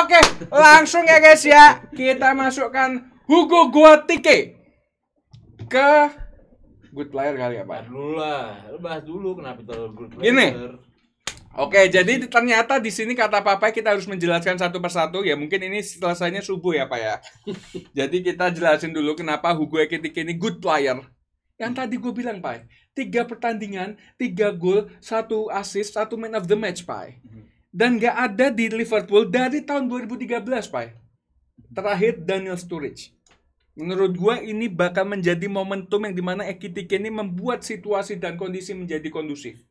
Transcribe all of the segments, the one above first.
Oke, langsung ya guys ya. Kita masukkan Hugo Ekitike ke good player kali ya, Pak. Dulu lah, lu bahas dulu kenapa itu good player. Gini. Oke, jadi ternyata di sini kata Papa kita harus menjelaskan satu persatu ya. Mungkin ini selesainya subuh ya, Pak ya. Jadi kita jelasin dulu kenapa Hugo Ekitike ini good player. Yang tadi gue bilang, Pak, 3 pertandingan, 3 gol, 1 assist, 1 man of the match, Pak. Dan gak ada di Liverpool dari tahun 2013, Pak. Terakhir Daniel Sturridge. Menurut gue ini bakal menjadi momentum yang dimana Ekitike ini membuat situasi dan kondisi menjadi kondusif.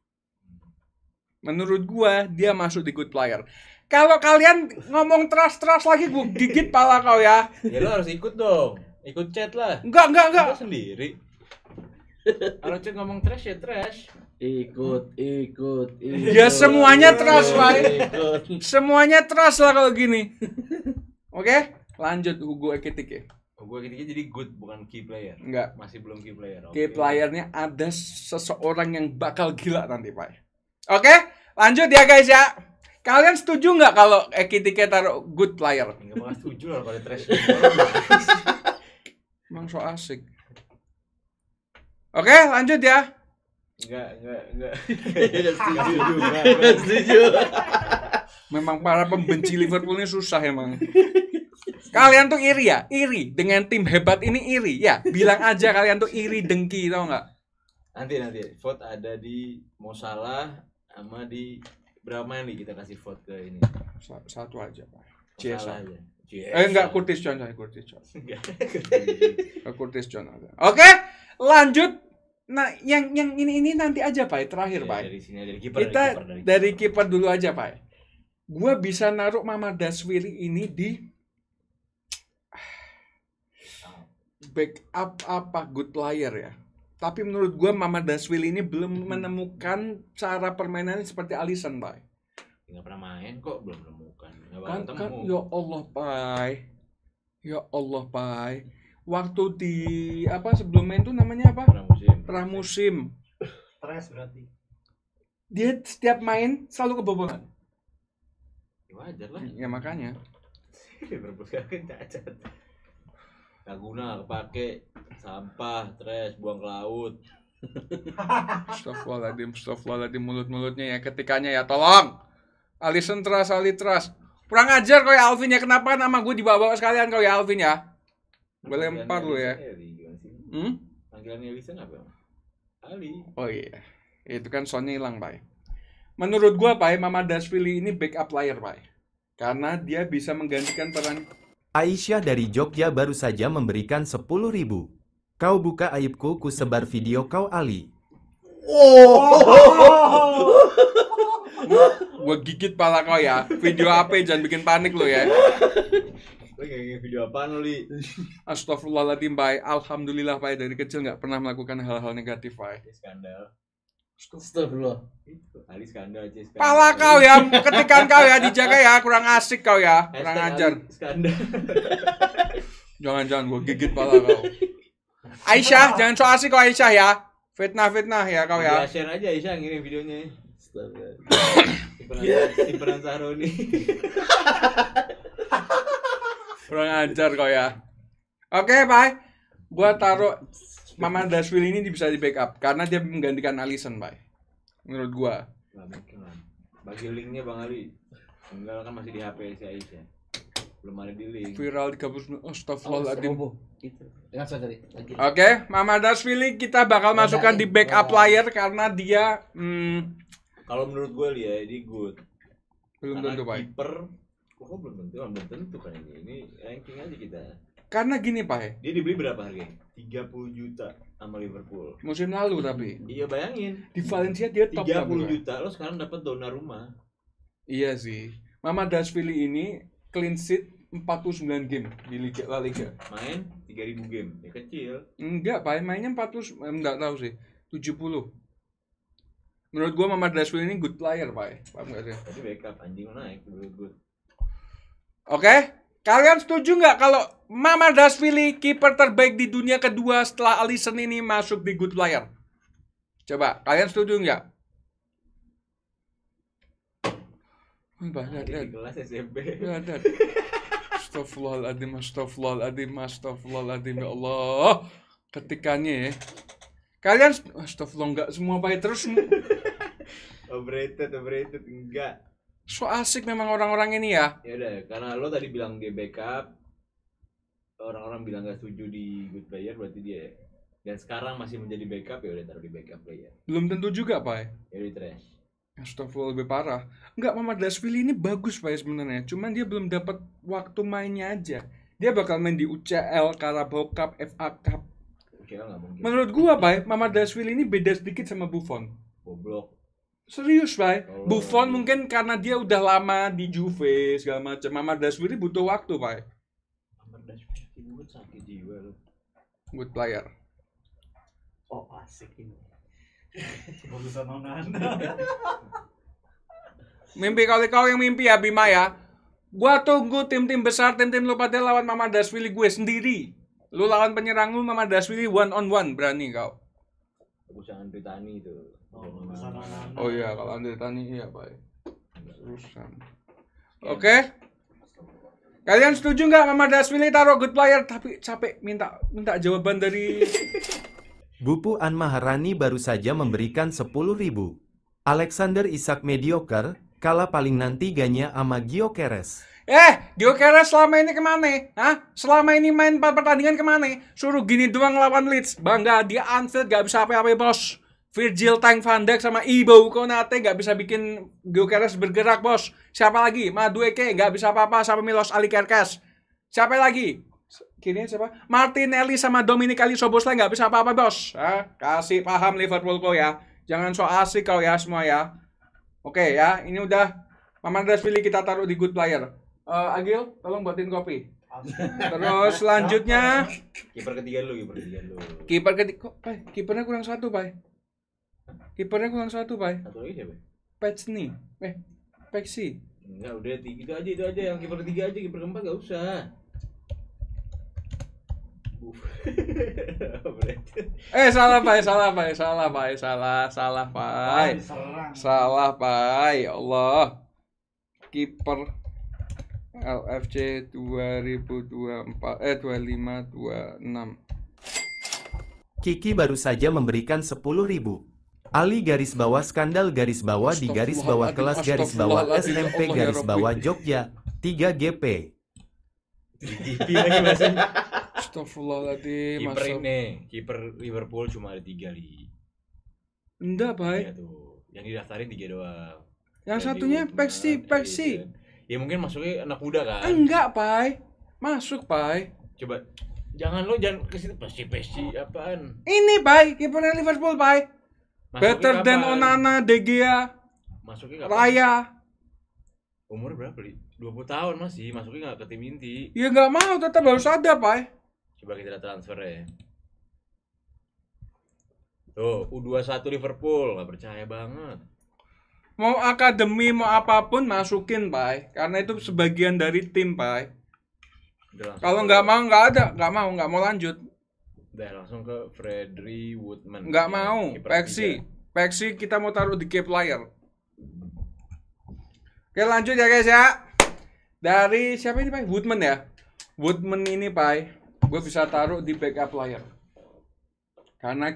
Menurut gua dia masuk di good player. Kalau kalian ngomong trust lagi gua gigit pala kau ya. Ya lu harus ikut dong. Ikut chat lah. Enggak. Lu sendiri. Kalau chat ngomong trash ya trash. Ikut. Ya semuanya trust, Pak. Ikut. Semuanya trust lah kalau gini. Oke? Lanjut Hugo Ekitike. Gue gini jadi good bukan key player. Enggak. Masih belum key player. Key playernya ada seseorang yang bakal gila nanti, Pak. Oke? Lanjut ya guys ya. Kalian setuju nggak kalau Ekitike taruh good player? Enggak bakal setuju lah pada trash. Emang so asik. Oke, lanjut ya. Enggak. Setuju. Memang para pembenci Liverpool ini susah emang. Kalian tuh iri ya? Iri dengan tim hebat ini iri ya? Bilang aja kalian tuh iri dengki, tau nggak? Nanti vote ada di Mo Salah sama di berapa main nih kita kasih vote ke ini. Satu aja, Pak. Mo Salah aja. Enggak, Curtis Jones aja, Curtis Jones. Enggak. Curtis Jones aja. Oke, lanjut. Nah, yang ini nanti aja, Pak, terakhir, Pak. Dari sini dari kiper. Kita dari kiper dulu aja, Pak. Gua bisa naruh Mamardashvili ini di backup apa good player ya. Tapi menurut gue Mamardashvili ini belum menemukan cara permainannya seperti Alisson, Pak. Nggak pernah main kok, belum menemukan. Kan, ya Allah, Pak. Ya Allah, Pak. Waktu di apa sebelum main tuh namanya apa? Pramusim. Stres berarti. Dia setiap main selalu kebobolan. Wajar lah. Ya makanya. Berbus kan cacat. Gak guna, kepake sampah, trash, buang ke laut. Astagfirullahaladzim, mulut-mulutnya ya ketikanya ya, tolong. Alisson trust. Kurang ajar kau ya Alvin ya, kenapa nama gue dibawa sekalian kau ya Alvin ya? Gue lempar lu ya. Panggilannya Alisson apa? Ali. Oh iya, itu kan soundnya hilang, Pak. Menurut gue, Pak, Mamardashvili ini backup player, Pak. Karena dia bisa menggantikan peran. Aisyah dari Jogja baru saja memberikan 10.000. Kau buka aibku, ku sebar video kau Ali. Gua gigit pala kau ya. Video apa? Jangan bikin panik lo ya. Lu kayak video apaan lu, Li? Astagfirullahaladzim, Pak. Alhamdulillah, Pak, dari kecil nggak pernah melakukan hal-hal negatif, Pak. Skandal. Astagfirullah. Ali skandal aja. Pala kau ya, ketikan kau ya, dijaga ya. Kurang asik kau ya. Kurang ajar. Skandal. Jangan, gua gigit pala kau. Aisyah, jangan so asik kau Aisyah ya. Fitnah ya kau ya. Share aja Aisyah ngirim videonya. Astagfirullah. Simpenan Sahroni. Kurang ajar kau ya. Oke, Pak. Gua taruh Mamardashvili ini bisa di backup karena dia menggantikan Alisson, Pak. Menurut gua. Nggak mungkin lah. Bagi linknya Bang Ali. Enggak kan masih di HP si Aisyah. Belum ada di link. Viral 30. Astagfirullahaladzim. Ingat saya tadi. Oke, Mamardashvili kita bakal masukkan di backup player karena dia Kalau menurut gue ya, ini good. belum tentu, Pak. Kiper kok belum tentu kan ini. Ini ranking aja kita. Karena gini, Pak. Dia dibeli berapa harganya? 30 juta sama Liverpool. Musim lalu tapi Iya, bayangin. di Valencia dia top 30 juta lo sekarang dapat Donnarumma. Iya sih. Mamardashvili ini clean sheet 49 game di Liga La Liga. Main 3000 game. Ya kecil. Enggak, Pak. Mainnya 40 enggak tahu sih. 70. Menurut gua Mamardashvili ini good player, Pak. Paham enggak sih? Tadi backup anjing naik menurut gue. Oke? Kalian setuju nggak kalau Mamardashvili kiper terbaik di dunia kedua setelah Alisson ini masuk di good player? Coba, kalian setuju nggak? Mbak, lihat, lihat. Di kelas SMP. Lihat, lihat. Astagfirullahaladzim, ya Allah. Ketikannya ya. Kalian, astagfirullah, enggak semua pakai terus. Overrated enggak. So asik memang orang-orang ini ya. Ya udah, karena lo tadi bilang dia backup, orang-orang bilang gak setuju di good player, berarti dia. Dan sekarang masih menjadi backup, ya udah taruh di backup player. Belum tentu juga, Pak. Ya udah trash. Astagfirullah, lebih parah. Enggak, Mamadashvili ini bagus, Pak, sebenarnya. Cuman dia belum dapat waktu mainnya aja. Dia bakal main di UCL, Carabao Cup, FA Cup. UCL gak mungkin. Menurut gua, Pak, Mamadashvili ini beda sedikit sama Buffon. Goblok. Serius, Pak. Oh, Buffon iya. mungkin karena dia udah lama di Juve segala macam. Mamadashvili butuh waktu, Pak. Mamadashvili sakit jiwa lo. Good player. Oh asik ini. Bagusan Onana. Mimpi kau yang mimpi ya, Bima ya. Gua tunggu tim-tim besar, tim-tim lu pada lawan Mamadashvili gue sendiri. Lu lawan penyerang lu Mamadashvili one on one, berani kau. Bagusan Britani itu. Bagusan Onana. Oh iya, kalau Andre Tani iya, Pak. Terusan. Oke. Kalian setuju nggak Mamadashvili taruh good player? Tapi capek minta jawaban dari Bupu An Maharani baru saja memberikan 10.000. Alexander Isak mediocre, kalah paling nanti ganya sama Gyökeres. Gyökeres selama ini kemana? Hah? Selama ini main 4 pertandingan kemana? Suruh gini doang lawan Leeds. Bangga, dia Anfield gak bisa apa-apa, bos. Virgil Tank van Dijk sama Ibo Konate gak bisa bikin Gyökeres bergerak, bos. Siapa lagi? Madueke gak bisa apa-apa sama Milos Alikerkes. Siapa lagi? Kini siapa? Martinelli sama Dominic Calhanoglu gak bisa apa-apa, bos. Kasih paham Liverpool kau ya. Jangan so asik kau ya semua ya. Oke ya, ini udah Mamadashvili kita taruh di good player. Agil, tolong buatin kopi. Terus selanjutnya Kiper ketiga lu. kiper ketiga. Kipernya kurang satu, Pak. Kipernya kurang satu, Pak. Satu lagi siapa? Petsni. Peksi. Enggak, udah itu aja yang kiper ketiga aja, kiper keempat gak usah. Salah, Pak. Salah, Pak. Ya Allah. Kiper LFC 2526. Kiki baru saja memberikan 10.000. Ali garis bawah skandal garis bawah di garis bawah kelas garis bawah SMP garis bawah Jogja 3 GP. GP lagi bahasanya. Astagfirullahaladzim. Kiper ini, kiper Liverpool cuma ada 3 li. Enggak, Pak. Iya tuh, yang didaftarin 3 doang. Yang Jadi satunya Woodman, Peksi. Ya mungkin masuknya anak muda kan. Enggak, Pak. Masuk, Pak. Coba jangan ke situ pasti apaan. Ini, Pak, kipernya Liverpool, Pak. Better Masuknya than kapan? Onana, De Gea, Masuknya kapan? Raya. Umur berapa, Li? 20 tahun masih, masuknya nggak ke tim inti. Ya nggak mau, tetap harus ada, Pak. Coba kita lihat transfer ya. Tuh, U21 Liverpool, nggak percaya banget. Mau akademi, mau apapun masukin, Pak. Karena itu sebagian dari tim, Pak. Udah langsung Kalau ke- nggak mau, nggak ada. Nggak mau lanjut. Udah langsung ke Freddy Woodman. Nggak Ya, mau. kiper Peksi. ketiga. Peksi kita mau taruh di key player. Oke, lanjut ya, guys ya. Dari siapa ini, Pak? Woodman ya? Woodman ini, Pak, gue bisa taruh di backup player. Karena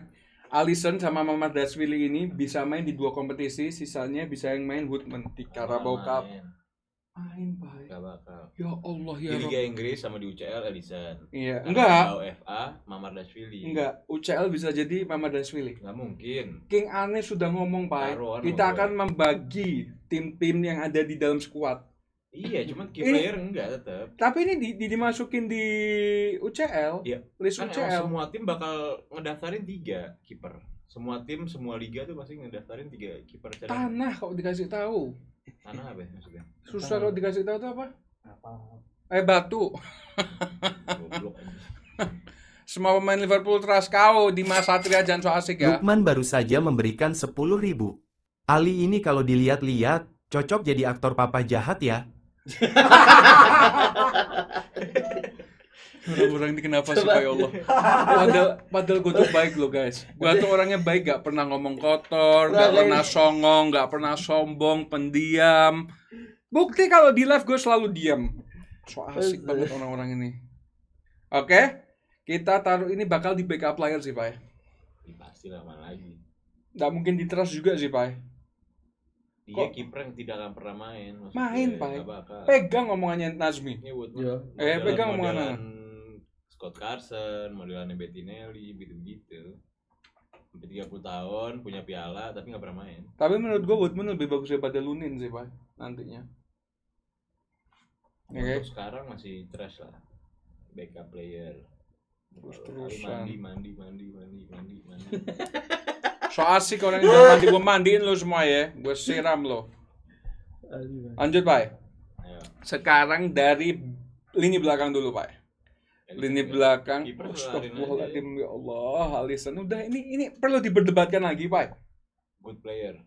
Alisson sama Mamadashvili ini bisa main di 2 kompetisi, sisanya bisa yang main Woodman di Carabao Cup. Main, Pak. Gak bakal. Ya Allah ya Di Liga Rob. Inggris sama di UCL Alisson. Iya, Carabao FA Mamadashvili. enggak. UCL bisa jadi Mamadashvili. Nggak mungkin. King Ane sudah ngomong, Pak. Taruhan Kita ngomong. akan membagi tim-tim yang ada di dalam skuad. Iya, cuman key Ini- player enggak tetap. Tapi ini dimasukin di UCL, Iya. list Kan emang UCL. semua tim bakal ngedaftarin 3 kiper. Semua tim, semua liga tuh pasti ngedaftarin 3 kiper cadangan. Tanah kok dikasih tahu. Tanah apa ya maksudnya? Susah kalau dikasih tahu tuh apa? Apa? Batu. Goblok aja. Semua pemain Liverpool trust kau di Mas Satria, jangan so asik ya. Lukman baru saja memberikan 10.000. Ali ini kalau dilihat-lihat cocok jadi aktor papa jahat ya. Orang-orang ini kenapa sih, Pak, ya Allah? Padahal gue tuh baik loh, guys. Gue tuh orangnya baik, gak pernah ngomong kotor, gak pernah songong, gak pernah sombong, pendiam. Bukti kalau di live gue selalu diam. So asik banget orang-orang ini. Oke, kita taruh ini bakal di backup player sih, Pak. Pasti lah, mana lagi. Nggak mungkin di trust juga sih, Pak. Dia kiper yang tidak akan pernah main. Maksud Main, gue, Pak. nggak bakal. Pegang omongannya Nazmi. Ini Woodman. Iya. Pegang omongan. modelan Scott Carson, modelannya Bettinelli, gitu-gitu. Sampai 30 tahun, punya piala, tapi nggak pernah main. Tapi menurut gue Woodman lebih bagus daripada Lunin sih, Pak. Nantinya. Oke. Untuk sekarang masih trash lah. Backup player. Terus-terusan. Mandi. So asik orang yang mandi, gue mandiin lo semua ya. Gue siram lo. Lanjut, Pak. Ayo. Sekarang dari lini belakang dulu, Pak. Lini belakang. Kiper Astagfirullahaladzim, ya Allah, Alisson. Udah ini perlu diperdebatkan lagi, Pak. good player.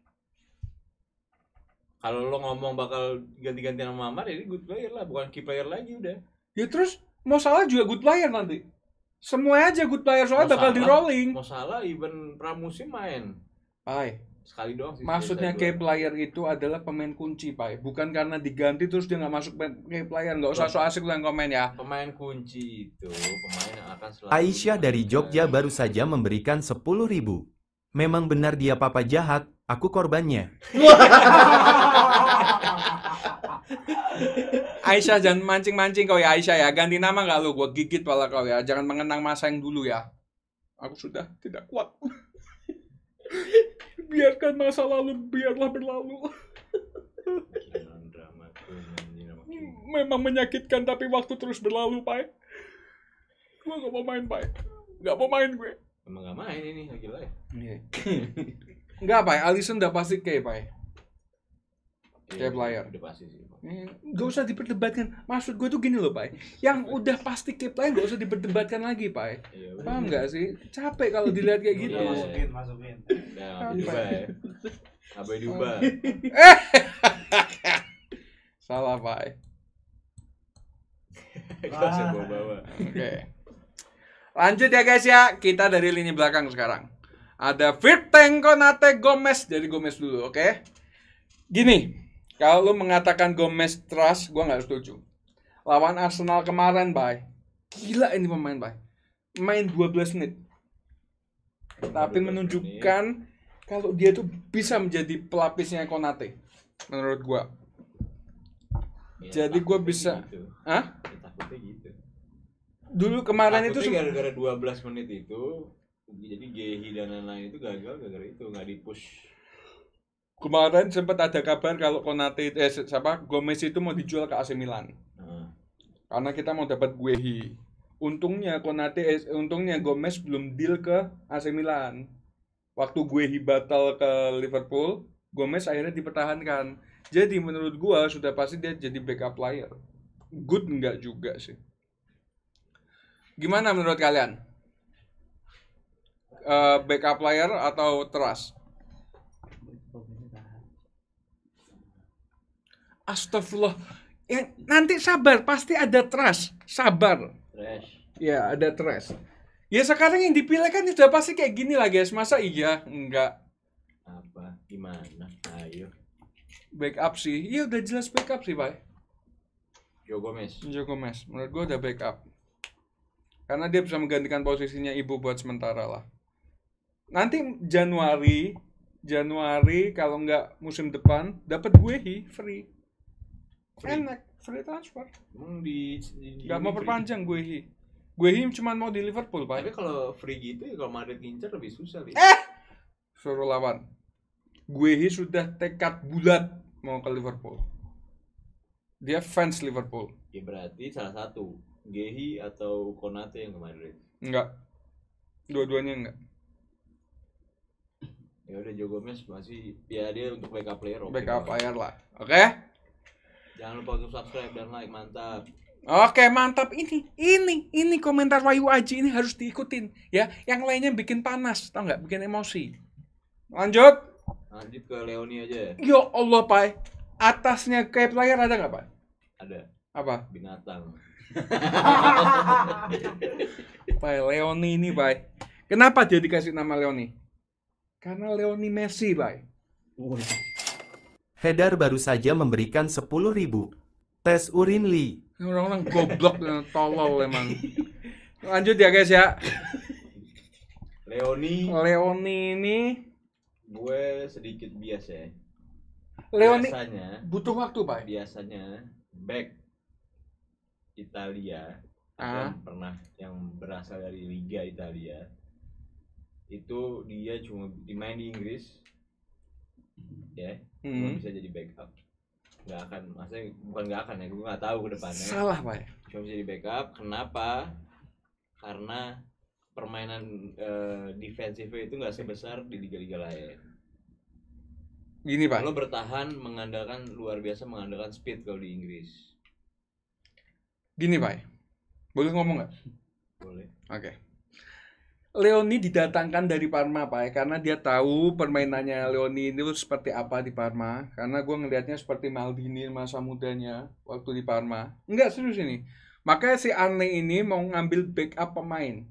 Kalau lo ngomong bakal ganti-gantian sama Mamar, jadi good player lah, bukan key player lagi udah. Ya terus mau salah juga good player nanti. Semua aja good player soalnya bakal di rolling. Mau salah even pramusim main. Pai, Sekali doang sih. maksudnya biasa key dua. player itu adalah pemain kunci, Pai. Bukan karena diganti terus dia nggak masuk key player. Nggak usah so asik lo yang komen ya. Pemain kunci itu pemain yang akan selalu Aisyah dari Jogja dimainkan. baru saja memberikan 10.000. Memang benar dia papa jahat, aku korbannya. Aisyah jangan mancing-mancing kau ya Aisyah ya. Ganti nama nggak lu? Gua gigit pala kau ya. Jangan mengenang masa yang dulu ya. Aku sudah tidak kuat. Biarkan masa lalu, biarlah berlalu. Gila, drama tuh, nyanyi sama Kim. Memang menyakitkan tapi waktu terus berlalu, Pai. Gua gak mau main, Pai. Gak mau main gue. Emang gak main ini lagi lah ya. Enggak, Pai. Alisson udah pasti kayak, Pai. Iya, Kayak player. Udah pasti sih. Gak usah diperdebatkan. Maksud gue tuh gini loh, Pai. Yang udah pasti kayak player gak usah diperdebatkan lagi, Pai. Iya, udah. Paham gak sih? Capek kalau dilihat kayak gitu. Iya. Masukin. Udah, nggak diubah ya. Nggak boleh diubah. Salah, Pai. Gak usah bawa-bawa. Oke. Lanjut ya guys ya. Kita dari lini belakang sekarang. Ada Virteng Konate Gomez. Dari Gomez dulu, oke? Gini, kalau lu mengatakan Gomez trust, gua nggak setuju. Lawan Arsenal kemarin, Bay. Gila ini pemain, Bay. Main 12 menit. Tapi 12 menunjukkan kalau dia tuh bisa menjadi pelapisnya Konate. Menurut gua. Ya, Jadi gua takutnya bisa. gitu. Hah? Ya, takutnya gitu. Dulu kemarin itu Takutnya gara-gara 12 menit itu, jadi Gehi dan lain-lain itu gagal gara-gara itu, nggak di-push. kemarin sempat ada kabar kalau Konate Gomez itu mau dijual ke AC Milan. Nah, Karena kita mau dapat Guehi. Untungnya Gomez belum deal ke AC Milan. Waktu Guehi batal ke Liverpool, Gomez akhirnya dipertahankan. Jadi menurut gua sudah pasti dia jadi backup player. Good enggak juga sih. Gimana menurut kalian? Backup player atau trust? Astagfirullah. Ya, nanti sabar, pasti ada trust. Sabar. trash. Ya, ada trust. Ya sekarang yang dipilih kan sudah pasti kayak gini lah guys. Masa iya? Enggak. Apa? Gimana? Ayo. Backup sih. Iya udah jelas backup sih, Pak. Joe Gomez. Joe Gomez. Menurut gua udah backup. Karena dia bisa menggantikan posisinya Ibu buat sementara lah. Nanti Januari kalau nggak musim depan dapat Guehi free. Enak, free transfer. Emang Nggak mau perpanjang Guehi. Guehi cuma mau di Liverpool, Tapi Pak. kalau free gitu ya kalau Madrid ngincer lebih susah, Li. Suruh lawan. Guehi sudah tekad bulat mau ke Liverpool. Dia fans Liverpool. Ya berarti salah satu, Gehi atau Konate yang ke Madrid. Enggak. Dua-duanya enggak. Ya udah Joe Gomez masih ya dia untuk backup player. oke Backup banget. player lah. Oke? Jangan lupa untuk subscribe dan like, mantap. Oke, mantap. Ini komentar Wahyu Aji ini harus diikutin ya. Yang lainnya bikin panas, tau nggak? Bikin emosi. Lanjut. Lanjut ke Leoni aja. Ya Allah, Pak. Atasnya kayak player ada nggak, Pak? Ada Apa? binatang. Pak Leoni ini, Pak. Kenapa dia dikasih nama Leoni? Karena Leoni Messi, Pak. Haidar baru saja memberikan 10.000. Tes urin Lee. Ini orang-orang goblok dan tolol emang. Lanjut ya guys ya. Leoni ini gue sedikit bias ya. Leoni Biasanya butuh waktu, Pak. biasanya back Italia yang pernah yang berasal dari Liga Italia itu dia cuma dimain di Inggris ya, cuma bisa jadi backup. Nggak akan, maksudnya bukan nggak akan ya, gue nggak tahu ke depannya. Salah, Pak. Cuma bisa jadi backup. Kenapa? Karena permainan defensifnya itu nggak sebesar di liga-liga lain. Gini, Pak. Lo bertahan luar biasa mengandalkan speed kalau di Inggris. Gini, Pak. Boleh ngomong nggak? Boleh. Oke. Leoni didatangkan dari Parma, Pak, karena dia tahu permainannya Leoni itu seperti apa di Parma. Karena gue ngelihatnya seperti Maldini masa mudanya waktu di Parma. Enggak, serius ini. Makanya si Arne ini mau ngambil backup pemain.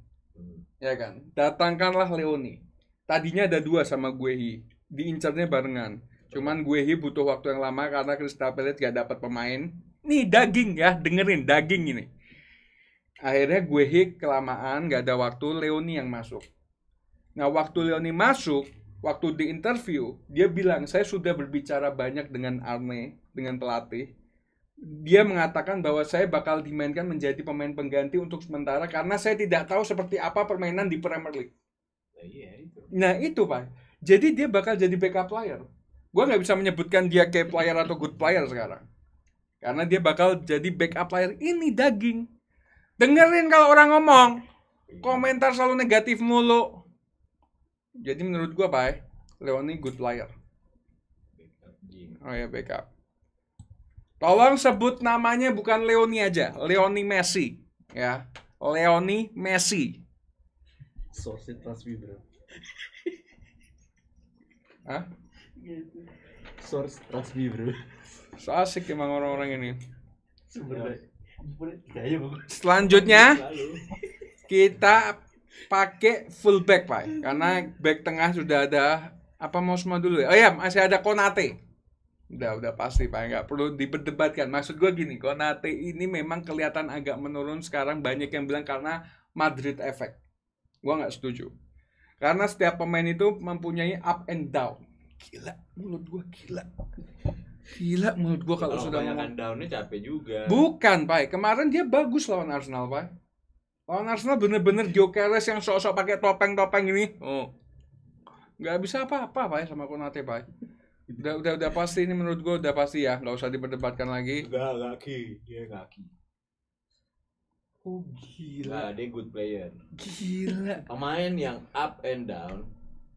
Ya kan? Datangkanlah Leoni. Tadinya ada 2 sama Guehi. Diincarnya barengan. Cuman Guehi butuh waktu yang lama karena Crystal Palace gak dapat pemain. Nih daging ya, dengerin daging ini. Akhirnya Guehi kelamaan, gak ada waktu, Leoni yang masuk. Nah, waktu Leoni masuk, waktu di interview, dia bilang, saya sudah berbicara banyak dengan Arne, dengan pelatih. Dia mengatakan bahwa saya bakal dimainkan menjadi pemain pengganti untuk sementara karena saya tidak tahu seperti apa permainan di Premier League. Nah, itu, Pak. Jadi dia bakal jadi backup player. Gue gak bisa menyebutkan dia kayak player atau good player sekarang. Karena dia bakal jadi backup player. Ini daging. Dengerin kalau orang ngomong, komentar selalu negatif mulu. Jadi menurut gua, Pak, Leoni good player. Oh ya, backup. Tolong sebut namanya bukan Leoni aja, Leoni Messi, ya. Leoni Messi. Source trust me, bro. Hah? Source trust me, bro. So asik emang orang-orang ini. Sebenarnya kayaknya bagus. Selanjutnya kita pakai fullback, Pak, karena back tengah sudah ada. Apa mau semua dulu ya? Oh ya, masih ada Konate. Udah pasti, Pak, nggak perlu diperdebatkan. Maksud gue gini, Konate ini memang kelihatan agak menurun sekarang. Banyak yang bilang karena Madrid effect. Gue nggak setuju. Karena setiap pemain itu mempunyai up and down. Gila, mulut gue gila. Gila menurut gua kalau sudah kebanyakan downnya capek juga. Bukan, Pak. Kemarin dia bagus lawan Arsenal, Pak. Lawan Arsenal bener-bener Gyökeres yang sok-sok pakai topeng-topeng ini. Oh. Nggak bisa apa-apa, Pak, sama Konate, Pak. Udah pasti ini menurut gua udah pasti ya, nggak usah diperdebatkan lagi. Enggak ki. Dia enggak ki. Oh, gila. Nah, dia good player. Gila. Pemain yang up and down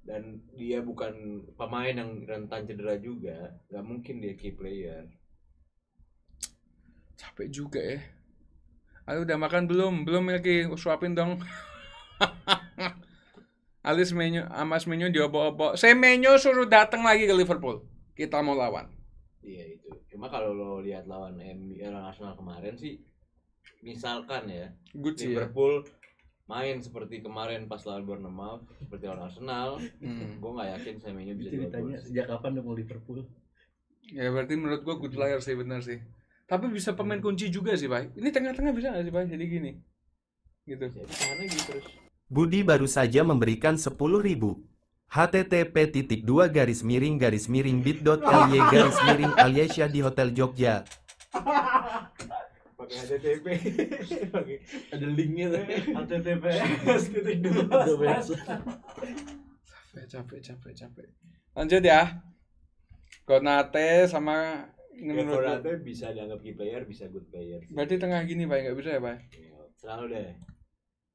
dan dia bukan pemain yang rentan cedera juga, nggak mungkin dia key player. Capek juga ya. Ayo udah makan belum? Belum lagi, suapin dong. Alis Menyo, Amas Menyo diobok-obok. Semenyo suruh datang lagi ke Liverpool. Kita mau lawan. Iya itu. Cuma kalau lo lihat lawan Arsenal kemarin sih, misalkan ya, Good sih ya. Liverpool main seperti kemarin pas lawan Bournemouth, seperti lawan Arsenal, gue nggak yakin Semenyo bisa Ceritanya sejak kapan udah mau Liverpool? Ya berarti menurut gua good player sih, benar sih. Tapi bisa pemain kunci juga sih, Pak. Ini tengah-tengah bisa nggak sih, Pak? Jadi gini. Gitu. Jadi karena gitu terus. Budi baru saja memberikan 10.000. http://bit.ly/Aliesya di Hotel Jogja. Pakai HTTP. Ada linknya tuh. https://. Capek. Lanjut ya. Konate sama ini Ya, menurut gua. Konate bisa dianggap key player, bisa good player. Berarti tengah gini, Pak, nggak bisa ya, Pak? Ya, selalu deh.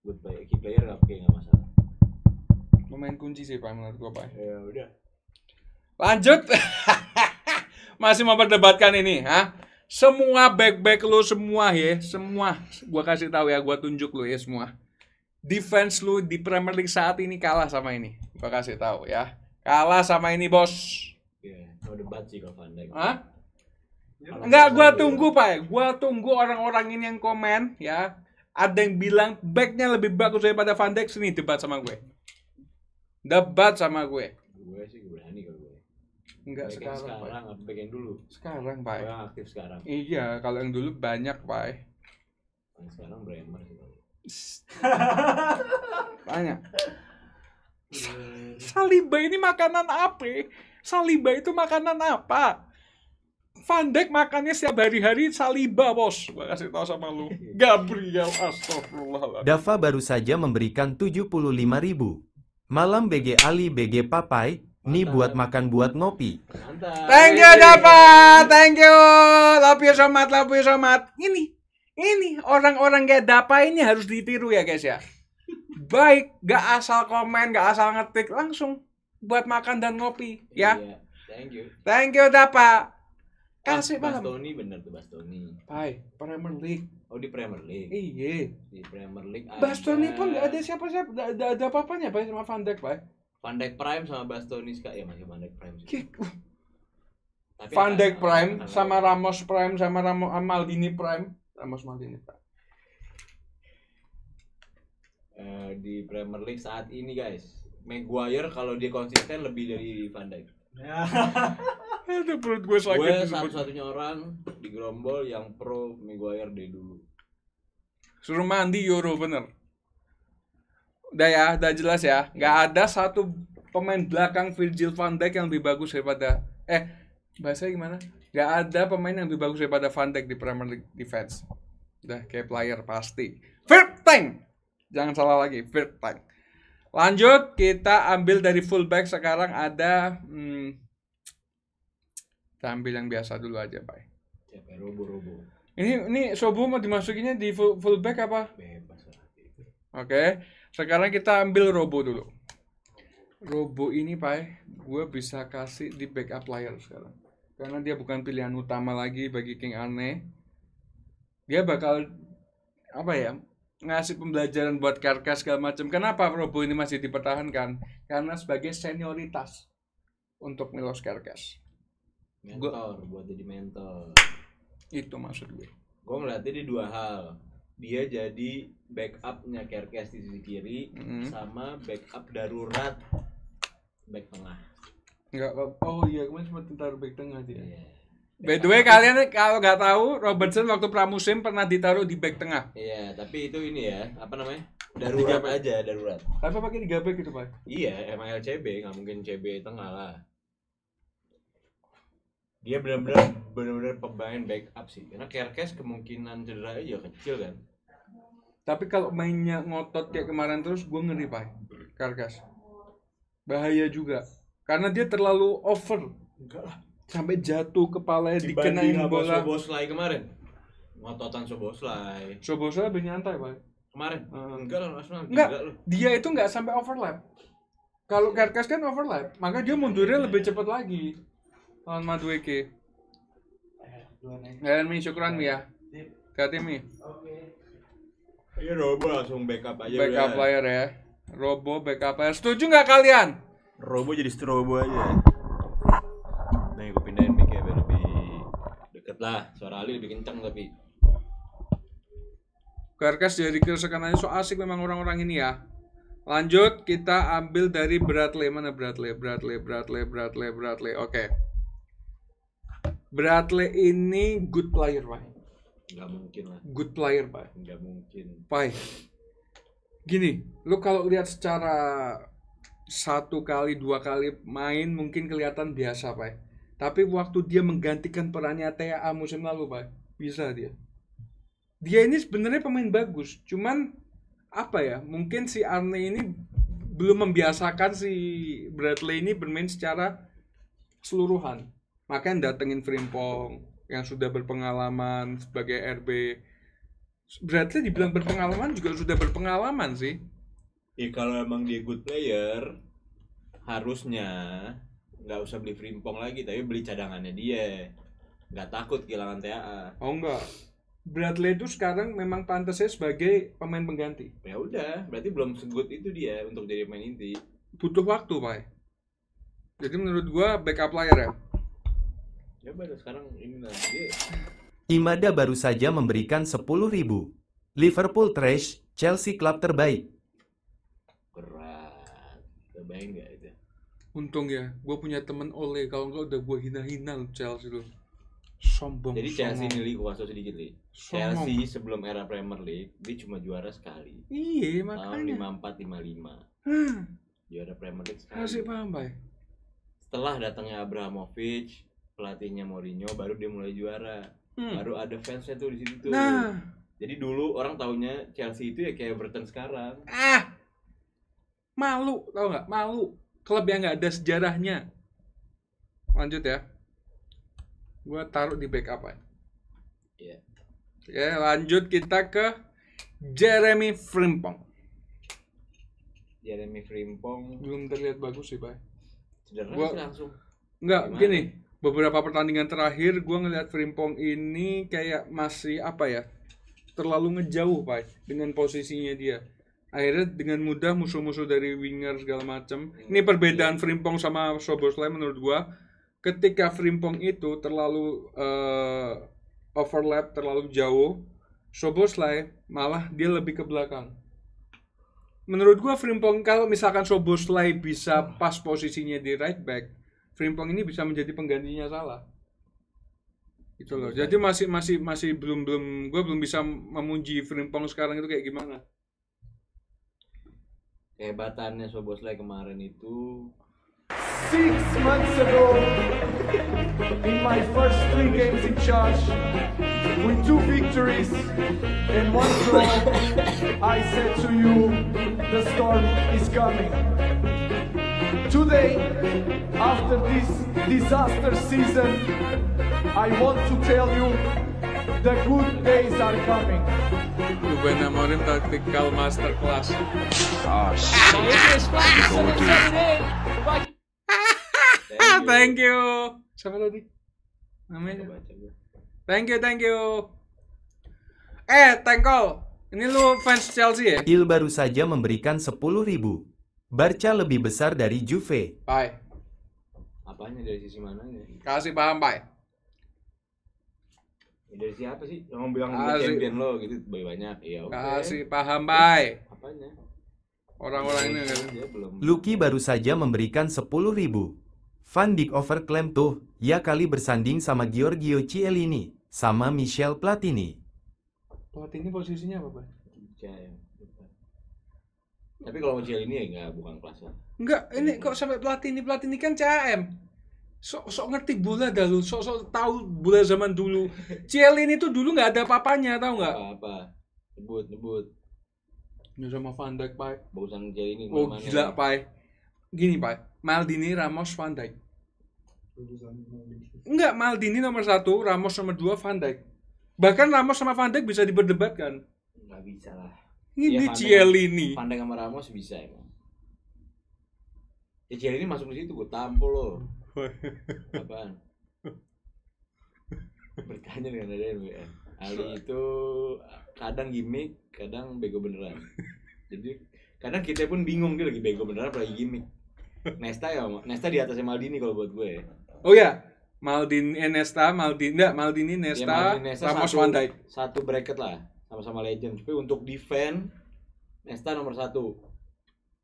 Good player, key player nggak masalah. Pemain kunci sih, Pak, menurut gua, Pak. Ya udah. Lanjut. Masih mau berdebatkan ini, ha? Semua back lu semua ya, semua. Gua kasih tahu ya, gua tunjuk lu ya semua. Defense lu di Premier League saat ini kalah sama ini. Gua kasih tahu ya. Kalah sama ini, Bos. Ya, no debat sih kalau Van Dijk. Hah? Enggak, gua tunggu, Pak. Gua tunggu orang-orang ini yang komen ya. Ada yang bilang backnya lebih bagus daripada Van Dijk, sini debat sama gue. Debat sama gue. Gue sih berani kalau gue. Enggak Back yang sekarang, Pak. sekarang apa back yang dulu? Sekarang, Oh, Pak. yang aktif sekarang. Iya, kalau yang dulu banyak, Pak. Yang sekarang Bremer sih. Banyak. Saliba ini makanan apa? Saliba itu makanan apa? Van Dijk makannya setiap hari-hari Saliba, bos. Gua kasih tahu sama lu. Gabriel, astagfirullahaladzim. Dava baru saja memberikan 75.000. Malam BG Ali BG Papai, nih buat makan buat ngopi. Mantap. Thank you, Dava. Thank you. Love you so much, love you so much. Ini orang-orang kayak Dava ini harus ditiru ya, guys ya. Baik, gak asal komen, gak asal ngetik, langsung buat makan dan ngopi, ya. Iya, thank you. Thank you, Dava. Kasih paham. Bastoni bener tuh Bastoni. Pai, Premier League. Oh di Premier League. Iya. Di Premier League ada Bastoni pun gak ada siapa-siapa, gak ada apa-apanya, Pai, sama Van Dijk, Pai. Van Dijk Prime sama Bastoni ya masih Van Dijk Prime sih. Tapi Van ada- Dijk Prime ada- sama Ramos Prime sama Maldini Prime. Ramos Maldini Prime. Di Premier League saat ini guys, Maguire kalau dia konsisten lebih dari Van Dijk. Ya. Aduh, perut gue sakit. Gue disebut. satu-satunya orang di Gerombol yang pro Maguire dari dulu. Suruh mandi Euro, bener. Udah ya, udah jelas ya. Gak ada satu pemain belakang Virgil van Dijk yang lebih bagus daripada bahasanya gimana? Gak ada pemain yang lebih bagus daripada Van Dijk di Premier League defense. Udah kayak player pasti. Vertonghen. Jangan salah lagi, Vertonghen. Lanjut, kita ambil dari fullback sekarang ada kita ambil yang biasa dulu aja, Pak. Siapa? Robo. Ini Sobo mau dimasukinnya di fullback apa? Bebas lah. Oke, sekarang kita ambil Robo dulu. Robo ini, Pak, gue bisa kasih di backup player sekarang. Karena dia bukan pilihan utama lagi bagi King Arne. Dia bakal, apa ya, ngasih pembelajaran buat Karkas segala macam. Kenapa Robo ini masih dipertahankan? Karena sebagai senioritas untuk Milos Karkas. Mentor, buat jadi mentor. Itu maksud gue. Gue ngeliatnya di dua hal. Dia jadi backupnya Kerkes di sisi kiri, sama backup darurat back tengah. Enggak, oh iya, kemarin sempat taruh back tengah dia. Iya. By the way, kalian kalau nggak tahu, Robertson waktu pramusim pernah ditaruh di back tengah. Iya, tapi itu ini ya, apa namanya? Darurat aja, darurat. Tapi pakai 3 back gitu, Pak. Iya, emang LCB, nggak mungkin CB tengah lah. Dia benar-benar pemain backup sih. Karena Kerkes kemungkinan cedera aja kecil kan. Tapi kalau mainnya ngotot kayak kemarin terus, gue ngeri, Pak. Karkas. Bahaya juga. Karena dia terlalu over. Enggak lah. Sampai jatuh kepalanya Dibanding dikenain sama bola. Soboslai kemarin. Ngototan Soboslai. Soboslai lebih nyantai, Pak. Kemarin? Enggak lah, Arsenal. Enggak, Gila lu. dia itu nggak sampai overlap. Kalau Karkas kan overlap, maka dia mundurnya lebih cepat lagi. Lawan Madueke. Dua nih. Dan Mi, syukuran Mi ya. Hati Mi. Oke. Iya, Robo langsung backup aja Backup udah. player ya. Robo backup player. Setuju nggak kalian? Robo jadi Strobo aja. Nih gue pindahin mic-nya biar lebih deket lah. Suara Ali lebih kenceng tapi. Karkas dari kesekanannya so asik memang orang-orang ini ya. Lanjut, kita ambil dari Bradley. Mana Bradley? Oke. Bradley ini good player, Pak. Nggak mungkin lah. Good player, Pak. Nggak mungkin. Pak. Gini, lu kalau lihat secara 1 kali 2 kali main mungkin kelihatan biasa, Pak. Tapi waktu dia menggantikan perannya TAA musim lalu, Pak, bisa dia. Dia ini sebenarnya pemain bagus, cuman apa ya? Mungkin si Arne ini belum membiasakan si Bradley ini bermain secara keseluruhan. Makanya datengin Frimpong yang sudah berpengalaman sebagai RB. Bradley dibilang berpengalaman juga sudah berpengalaman sih. Ya kalau emang dia good player, harusnya nggak usah beli Frimpong lagi, tapi beli cadangannya dia. Nggak takut kehilangan TAA. Oh enggak. Bradley itu sekarang memang pantasnya sebagai pemain pengganti. Ya udah, berarti belum segood itu dia untuk jadi pemain inti. Butuh waktu, Pak. Jadi menurut gua backup player ya. Ya udah sekarang ini nanti. Imada baru saja memberikan 10.000. Liverpool trash, Chelsea klub terbaik. Berat. Kebayang nggak itu? Untung ya, gue punya temen Ole. Kalau enggak udah gue hina-hina lu Chelsea lu. Sombong. Jadi Chelsea songong. ini gue kasih sedikit nih. Songong. Chelsea sebelum era Premier League dia cuma juara sekali. Iya Tahun makanya. 54-55. Juara Premier League sekali. Kasih paham Bay. Setelah datangnya Abramovich, pelatihnya Mourinho, baru dia mulai juara. Baru ada fansnya tuh di situ tuh. Nah. Jadi dulu orang taunya Chelsea itu ya kayak Everton sekarang. Malu, tau nggak? Malu. Klub yang nggak ada sejarahnya. Lanjut ya. Gua taruh di backup aja. Iya. Ya, lanjut kita ke Jeremy Frimpong. Jeremy Frimpong Belum terlihat bagus sih, Pak. cedera Gua- sih langsung. Enggak, Gimana? begini. Beberapa pertandingan terakhir gua ngeliat Frimpong ini kayak masih apa ya? Terlalu ngejauh, Pak, dengan posisinya dia. Akhirnya dengan mudah musuh-musuh dari winger segala macam. Ini perbedaan Frimpong sama Szoboszlai menurut gua. Ketika Frimpong itu terlalu overlap, terlalu jauh, Szoboszlai malah dia lebih ke belakang. Menurut gua Frimpong kalau misalkan Szoboszlai bisa pas posisinya di right back, Frimpong ini bisa menjadi penggantinya Salah. Itu loh. Jadi masih gua belum bisa memuji Frimpong sekarang itu kayak gimana. Kehebatannya Szoboszlai kemarin itu 6 months ago, in my first 3 games in charge, with 2 victories and 1 draw, I said to you, the storm is coming. Today, after this disaster season, I want to tell you, the good days are coming. Ruben Amorim tactical masterclass. Thank you. Siapa tadi? Namanya? baca gue. Thank you. Tengkol. Ini lu fans Chelsea ya? Il baru saja memberikan 10.000. Barca lebih besar dari Juve. Pai. Apanya dari sisi mananya? Kasih paham, Pai. Ya, dari siapa sih? Yang mau bilang Kasih. champion lo gitu banyak. Iya oke. Kasih paham, Pai. Apanya? Orang-orang ini kan. Dia belum. Lucky baru saja memberikan 10.000. Van Dijk overclaim tuh, ya kali bersanding sama Giorgio Chiellini, sama Michel Platini. Pelatih ini posisinya apa, Pai? Cica ya. Tapi kalau Ciel ini ya enggak, bukan kelasnya. Enggak, ini kok sampai Platini kan CAM. Sok ngerti bola dah lu, sok tahu bola zaman dulu. Cielini tuh dulu nggak ada papanya, tahu nggak? Apa? Nyebut. Ya sama Van Dijk, Pai. Bagusan Ciel ini Oh gila, Pai. Gini, Pai. Maldini, Ramos, Van Dijk. Enggak, Maldini nomor 1, Ramos nomor 2, Van Dijk. Bahkan Ramos sama Van Dijk bisa diperdebatkan. Enggak bisa lah. Ini Iya, Van Dijk- Cielini. Van Dijk sama Ramos bisa emang. Ya Ciel ini masuk di situ, gue tampol lo. Apaan? Bertanya dengan ada WN. Ali itu kadang gimmick, kadang bego beneran. Jadi kadang kita pun bingung dia lagi bego beneran apa lagi gimmick. Nesta di atasnya Maldini kalau buat gue. Oh ya, Maldini, Maldini, Nesta, Ya, Maldini, Nesta Ramos, satu- Van Dijk. Satu bracket lah, sama-sama legend. Tapi untuk defend, Nesta nomor 1.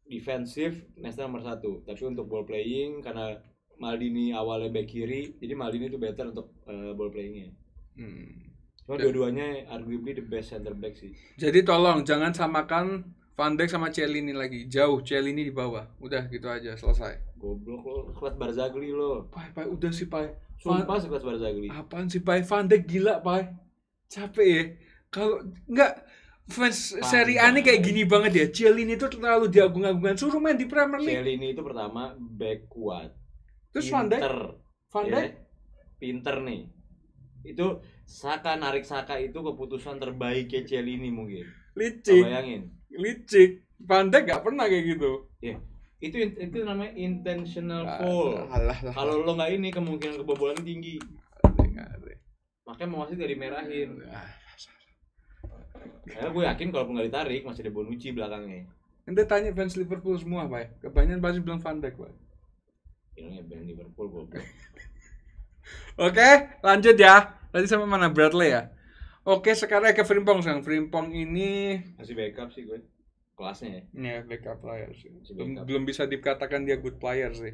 Defensif, Nesta nomor 1. Tapi untuk ball playing, karena Maldini awalnya back kiri, jadi Maldini itu better untuk ball playingnya. Cuma dua-duanya arguably the best center back sih. Jadi tolong jangan samakan Van Dijk sama Cielini lagi. Jauh, Cielini di bawah. Udah gitu aja, selesai. Goblok lo, kelas Barzagli lo. Pai, udah sih, Pai. Sumpah sekelas Barzagli. Apaan sih, Pai? Van Dijk gila, Pai. Capek ya. Kalau enggak fans Van Serie A ini Dijk. kayak gini banget ya. Cielini itu terlalu diagung-agungkan. Suruh main di Premier League. Cielini itu pertama back kuat. Terus Van Dijk? Van Ya, Dijk? pinter nih. Itu narik Saka itu keputusan terbaik ya Cielini mungkin. Licik. Bayangin. Licik. Van Dijk gak pernah kayak gitu. Ya. Itu namanya intentional foul. Alah. Kalau lo nggak ini kemungkinan kebobolan tinggi. Makanya mau wasit gak dimerahin. Karena gue yakin kalaupun nggak ditarik masih ada Bonucci belakangnya. Ente tanya fans Liverpool semua, Pai. Kebanyakan pasti bilang Van Dijk, Pai. Bilangnya band Liverpool goblok. Oke, lanjut ya. Tadi sama mana Bradley ya? Oke, sekarang ke Frimpong sekarang. Frimpong ini Masih backup sih gue. Kelasnya ya. ya backup player sih. Masih backup. Belum bisa dikatakan dia good player sih.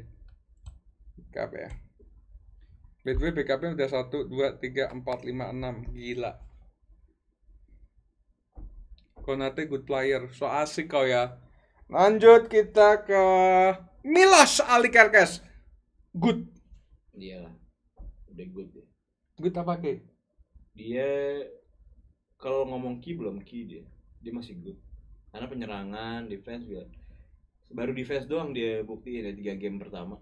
backup ya. By the way, backupnya udah 1, 2, 3, 4, 5, 6. Gila. Konate good player. So asik kau ya. Lanjut kita ke Milos Alikerkes. Good. Iyalah. Udah good ya. Good apa ke? Dia kalau ngomong key belum key dia. Dia masih good. Karena penyerangan, defense juga. Baru defense doang dia buktiin ya 3 game pertama.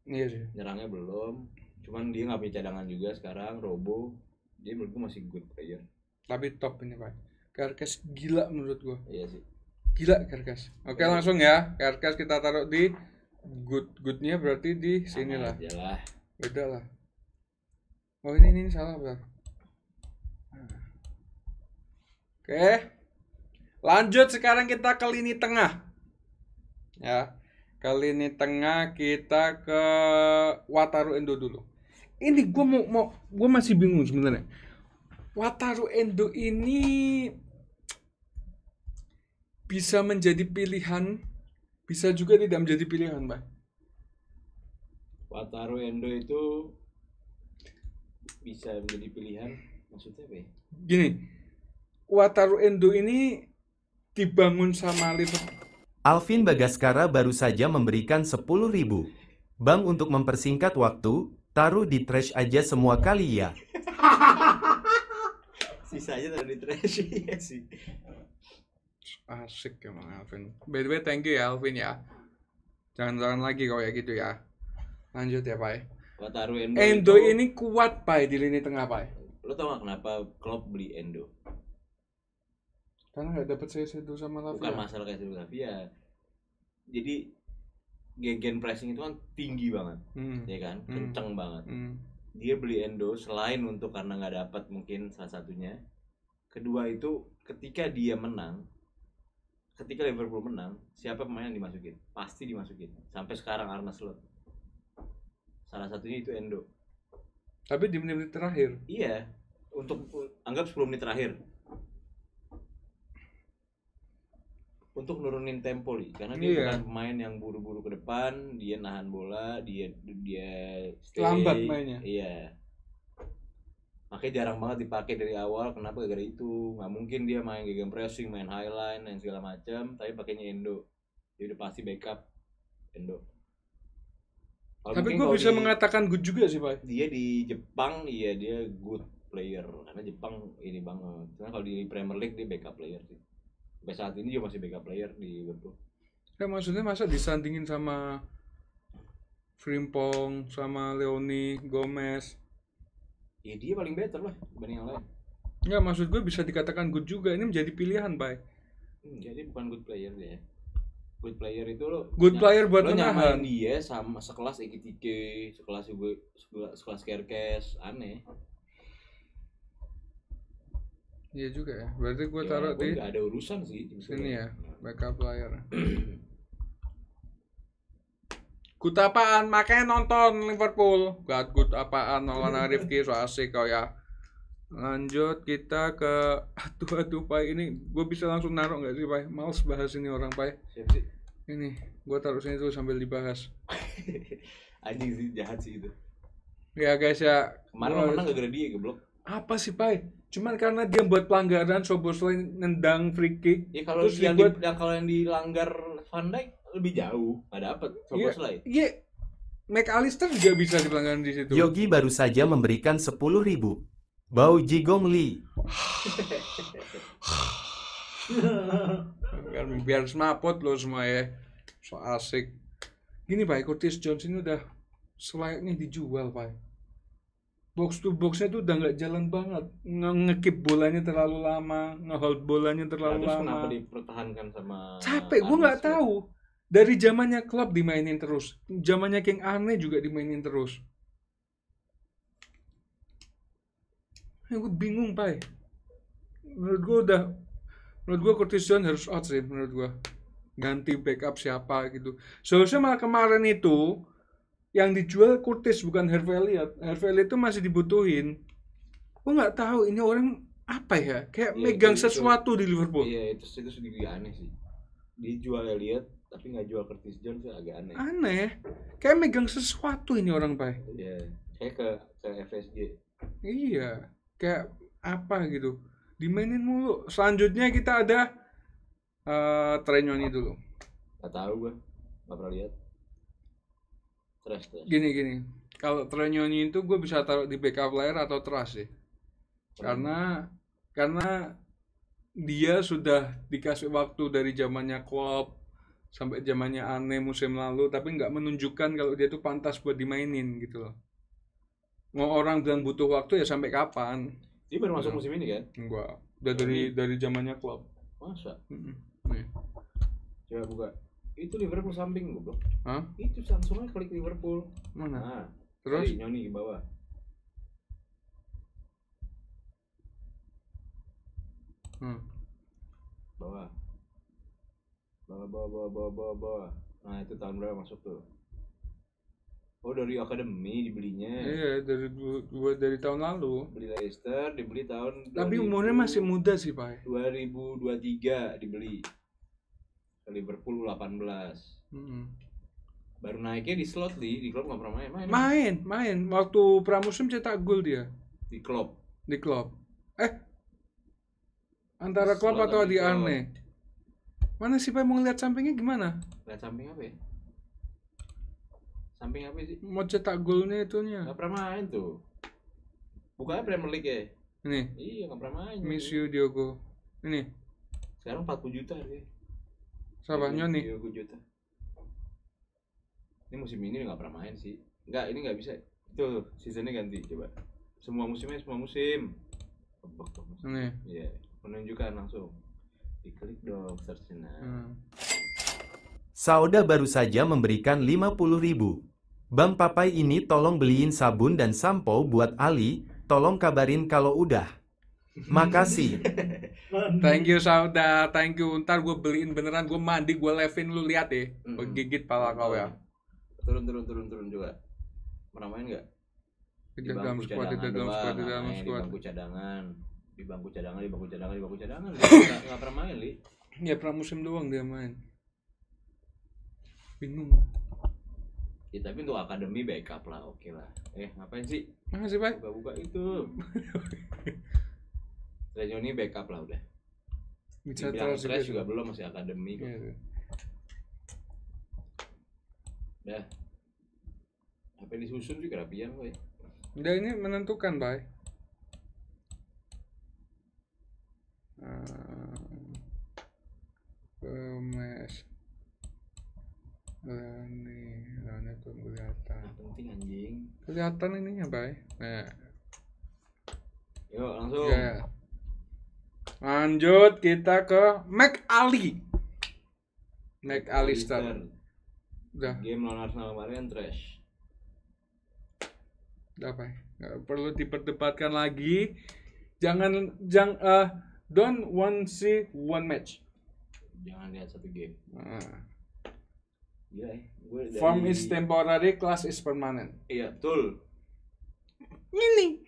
Iya sih. Nyerangnya belum. Cuman dia nggak punya cadangan juga sekarang. Robo. Dia menurut gue masih good player. Tapi top ini Pak. Kerkes gila menurut gua. Iya sih. Gila Kerkes. Oke langsung ya. Kerkes kita taruh di goodnya berarti di sini lah. Iyalah. Beda lah. Oh ini salah benar. Oke. Lanjut sekarang kita ke lini tengah. Ya. Ke lini tengah kita ke Wataru Endo dulu. Ini gue masih bingung sebenarnya. Wataru Endo ini bisa menjadi pilihan, bisa juga tidak menjadi pilihan, Pak. Wataru Endo itu bisa menjadi pilihan, maksudnya apa ya? Gini, Wataru Endo ini dibangun sama Liverpool. Alvin Bagaskara baru saja memberikan 10.000. Bang, untuk mempersingkat waktu, taruh di trash aja semua kali ya. Sisanya taruh di trash ya sih. Asik emang Alvin. By the way, thank you ya Alvin ya. Jangan lagi kau ya gitu ya. Lanjut ya Pak. Wataru Endo Endo itu, ini kuat Pak di lini tengah Pak. lo tau gak kenapa Klopp beli Endo? Karena nggak dapet sedo sama Lavia. Bukan masalah kayak Lavia. Jadi gegen pressing itu kan tinggi banget, ya kan, kenceng banget. Dia beli Endo selain untuk karena nggak dapat mungkin salah satunya. Kedua itu ketika dia menang, ketika Liverpool menang, siapa pemain yang dimasukin? Pasti dimasukin. Sampai sekarang Arne Slot. Salah satunya itu Endo. Tapi di menit-menit terakhir. Iya, untuk anggap 10 menit terakhir. Untuk nurunin tempo nih, karena dia bukan pemain yang buru-buru ke depan, dia nahan bola, dia stay, lambat mainnya. Iya. Makanya jarang banget dipakai dari awal. Kenapa? Gara-gara itu. Nggak mungkin dia main gegen pressing, main highline dan segala macam, tapi pakainya Endo. Dia udah pasti backup Endo. Tapi gue bisa mengatakan good juga sih Pak. Dia di Jepang, iya dia good player. Karena Jepang ini banget. Karena kalau di Premier League dia backup player sih. Sampai saat ini juga masih backup player di Liverpool. Ya maksudnya masa disandingin sama Frimpong, sama Leoni, Gomez. Ya dia paling better lah dibanding yang lain. Enggak, maksud gue bisa dikatakan good juga. Ini menjadi pilihan Pak. Jadi bukan good player dia. Good player itu lo good player buat lo menahan nyamain dia sama sekelas Ekitike, sekelas Kerkes, aneh. Iya juga ya. Berarti gue Ya, taruh di nggak ada urusan sih sini ya, backup player. Good apaan? Makanya nonton Liverpool. Good apaan? Maulana Rifki so asik kau ya. Lanjut kita ke aduh Pak, ini gue bisa langsung naruh nggak sih Pak? Males bahas ini orang Pak. Siapa sih? Ini gue taruh sini tuh sambil dibahas. Anjing sih, jahat sih itu. Ya guys ya. Kemarin menang gara-gara dia geblok. Apa sih Pak? Cuman karena dia buat pelanggaran, Szoboszlai nendang free kick. Ya kalau yang dilanggar Van Dijk lebih jauh, nggak dapet Szoboszlai. Iya. McAllister juga bisa dipelanggaran di situ. Yogi baru saja memberikan 10.000. Bau Jigong Li. Biar semaput loh semua ya. So asik. Gini Pak, Curtis Jones ini udah selayaknya dijual Pak. Box to boxnya tuh udah nggak jalan banget, ngekip bolanya terlalu lama, ngehold bolanya terlalu lama. Kenapa dipertahankan sama? Capek, gue nggak tahu. Dari zamannya Klopp dimainin terus, zamannya King Arne juga dimainin terus. Gue bingung Pak. Menurut gue Curtis Jones harus out sih menurut gue. Ganti backup siapa gitu. Seharusnya malah kemarin itu yang dijual Curtis bukan Harvey Elliott. Harvey Elliott itu masih dibutuhin. Gue nggak tahu ini orang apa ya, kayak megang sesuatu di Liverpool. Iya itu sedikit aneh sih. Dijual Elliott, Tapi nggak jual Curtis Jones agak aneh. Aneh. Kayak megang sesuatu ini orang, Pak. Iya. Kayak ke FSG. Iya. Kayak apa gitu. Dimainin mulu. Selanjutnya kita ada Trenyoni dulu. Gak tahu gue. Gak pernah lihat. Trash. Gini. Kalau Trenyoni itu gue bisa taruh di backup player atau trash sih. Karena dia sudah dikasih waktu dari zamannya Klopp sampai zamannya Aneh musim lalu, tapi nggak menunjukkan kalau dia tuh pantas buat dimainin gitu loh. Mau orang bilang butuh waktu ya sampai kapan? Dia baru masuk musim ini kan? Enggak, udah dari zamannya Klopp. Masa? Nih. Coba buka. Itu Liverpool samping goblok. Hah? Itu langsung aja klik Liverpool. Mana? Nah, Terus? Nyoni di bawah. Bawah. Nah, itu tahun berapa masuk tuh? Oh, dari akademi dibelinya. Iya, dari tahun lalu. Beli Leicester, dibeli tahun Tapi umurnya masih muda sih, Pak. 2023 dibeli. Ke Liverpool 18. Baru naiknya di slot di klub nggak pernah main. Main. Waktu pramusim cetak gol dia. Di klub. Antara Klopp Slot atau di di Klopp. Aneh? Mana sih, Pak, mau ngeliat sampingnya gimana? Lihat samping apa ya? Samping apa sih? Mau cetak golnya itunya. Nggak pernah main tuh. Bukannya Premier League ya? Ini, Iya, nggak pernah main. Miss you Diogo. Ini, Sekarang 40 juta harganya. siapa? Nyoni? 30 juta. Ini musim ini nggak pernah main sih. Nggak, ini nggak bisa. Tuh, seasonnya ganti coba. Semua musim. Ini. Iya, menunjukkan langsung. Diklik dong search-nya. Sauda baru saja memberikan 50.000. Bang Papai ini tolong beliin sabun dan sampo buat Ali, tolong kabarin kalau udah. Makasih. Thank you Sauda, thank you. Ntar gue beliin beneran, gue mandi, gue levin, lu lihat deh. Gue gigit pala kau ya. Turun juga. Pernah main nggak? Tidak dalam squad. Di bangku cadangan. Nggak pernah main, Li. Ya pramusim doang dia main. Bingung. Ya tapi untuk akademi backup lah, oke lah. Ngapain sih? Makasih, Pak. Buka itu. Trenyoni backup lah udah. Bisa Dibilang terus trash juga belum, masih akademi kok. Iya. Dah. Apa yang disusun sih kerapian kok ya? Udah, ini menentukan, Pak. Mes. Nih tuh kelihatan. Penting anjing. Kelihatan ininya, Pak. Nah. Yuk langsung. Ya. Lanjut kita ke McAllister. Udah. Game lawan Arsenal kemarin trash. Udah, Pak. Nggak perlu diperdebatkan lagi. Don't see one match. Jangan lihat satu game. Gila ya. Form is temporary, class is permanent. Iya, betul. Ini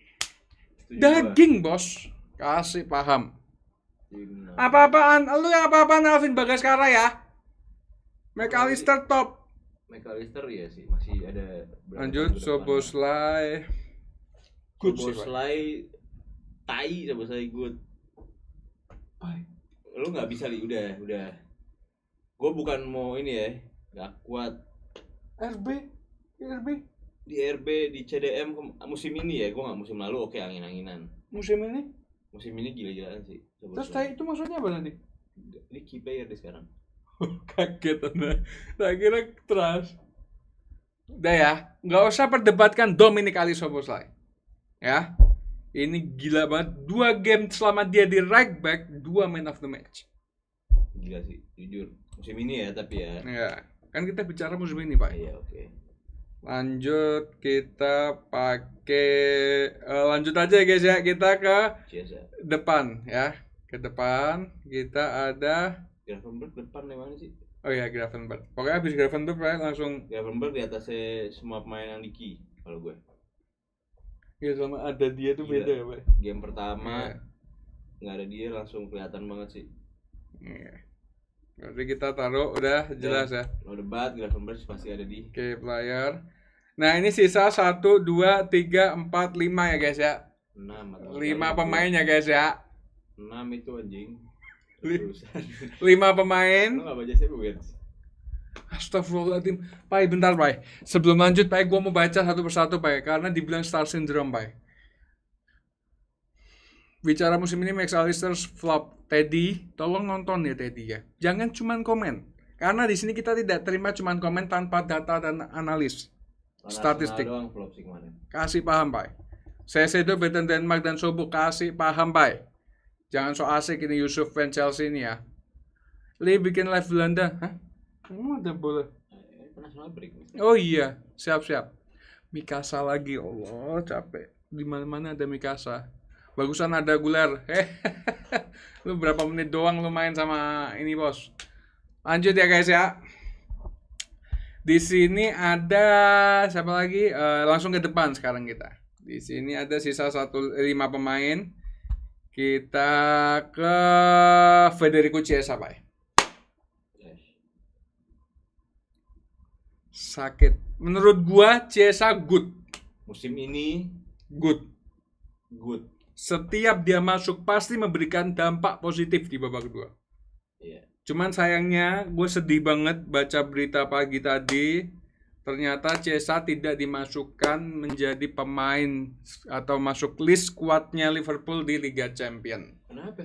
Setuju daging, Bos. Kasih paham. gua. Apa-apaan? Lu yang apa-apaan Alvin Bagaskara ya? McAllister top. McAllister ya sih, masih ada. Lanjut Szoboszlai. Good sih, Pak. Szoboszlai tai Szoboszlai good. Lu nggak bisa li, udah. Gue bukan mau ini ya, nggak kuat. RB Di RB, di CDM musim ini ya, gue nggak musim lalu oke angin-anginan. musim ini. Musim ini gila-gilaan sih. Terus tai itu maksudnya apa nanti? Ini key player deh sekarang. Kaget Anda. Tak kira trust. Udah ya, nggak usah perdebatkan Dominic Szoboszlai. Ya, ini gila banget. 2 game selama dia di right back, 2 man of the match. Gila sih, jujur. Musim ini ya, tapi ya. Ya, kan kita bicara musim ini, Pak. Iya, oke. Lanjut kita lanjut aja guys ya, kita ke depan ya. Ke depan kita ada Gravenberch depan yang mana sih? Oh ya, Gravenberch. Pokoknya habis Gravenberch langsung Gravenberch di atasnya semua pemain yang di key kalau gue. ya, sama ada dia tuh Gila. beda ya, Pak. Game pertama nggak ada dia langsung kelihatan banget sih. Iya. Berarti kita taruh udah jelas ya. Lo debat, Gravenberch pasti ada di Oke, player. Nah, ini sisa 1 2 3 4 5 ya guys ya. 6 5 pemain ya guys ya. 6 itu anjing. Li- Terusan. 5 pemain. Lo enggak baca siapa Wirtz? Astagfirullahaladzim. Pai, bentar, Pai. Sebelum lanjut, Pai, gue mau baca satu persatu, Pai. Karena dibilang Star Syndrome, Pai. Bicara musim ini, Max Allister flop. Teddy, tolong nonton ya, Teddy ya. Jangan cuman komen. Karena di sini kita tidak terima cuman komen tanpa data dan analis. Lawan Statistik. Arsenal doang flop sih kemarin. Kasih paham, Pai. Sesedo, Beten Denmark, dan Sobo. Kasih paham, Pai. Jangan so asik ini Yusuf fan Chelsea ini ya. Lee bikin live Belanda. Hah? Emang ada bola? National break. Oh iya, siap-siap. Mikasa lagi, Allah capek. Di mana-mana ada Mikasa. Bagusan ada Guler. Lu berapa menit doang lu main sama ini bos. Lanjut ya guys ya. Di sini ada siapa lagi? Langsung ke depan sekarang kita. Di sini ada sisa 5 pemain. Kita ke Federico Chiesa, Pak. Sakit. Menurut gua Chiesa good. Musim ini Good. good. Setiap dia masuk pasti memberikan dampak positif di babak kedua. Iya. Cuman sayangnya gue sedih banget baca berita pagi tadi. Ternyata Chiesa tidak dimasukkan menjadi pemain atau masuk list squadnya Liverpool di Liga Champion. Kenapa?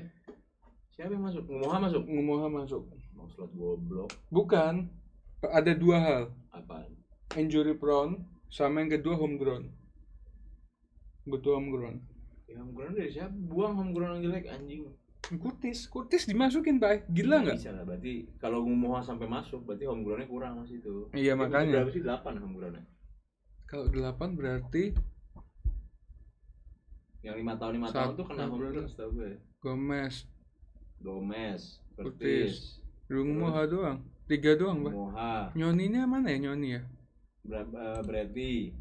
Siapa yang masuk? Ngumoha masuk. Ngumoha masuk. Mau slot goblok. Bukan. Ada 2 hal. Apaan? Injury prone sama yang kedua homegrown. Butuh homegrown. Ya homegrown dari siapa? Buang homegrown yang jelek anjing. Kurtis dimasukin, Pak. Gila nggak? Bisa lah, berarti kalau Ngumoha sampai masuk berarti homegrownnya kurang mas itu. Iya, Dia makanya. berapa sih 8 homegrownnya? Kalau 8 berarti Yang 5 tahun tuh kena Satu, homegrown setahu gue. Gomez, Curtis, Curtis. Ngumoha doang. 3 doang, Pak. Ngumoha, Nyoni ini mana ya Nyoni ya? Bradley.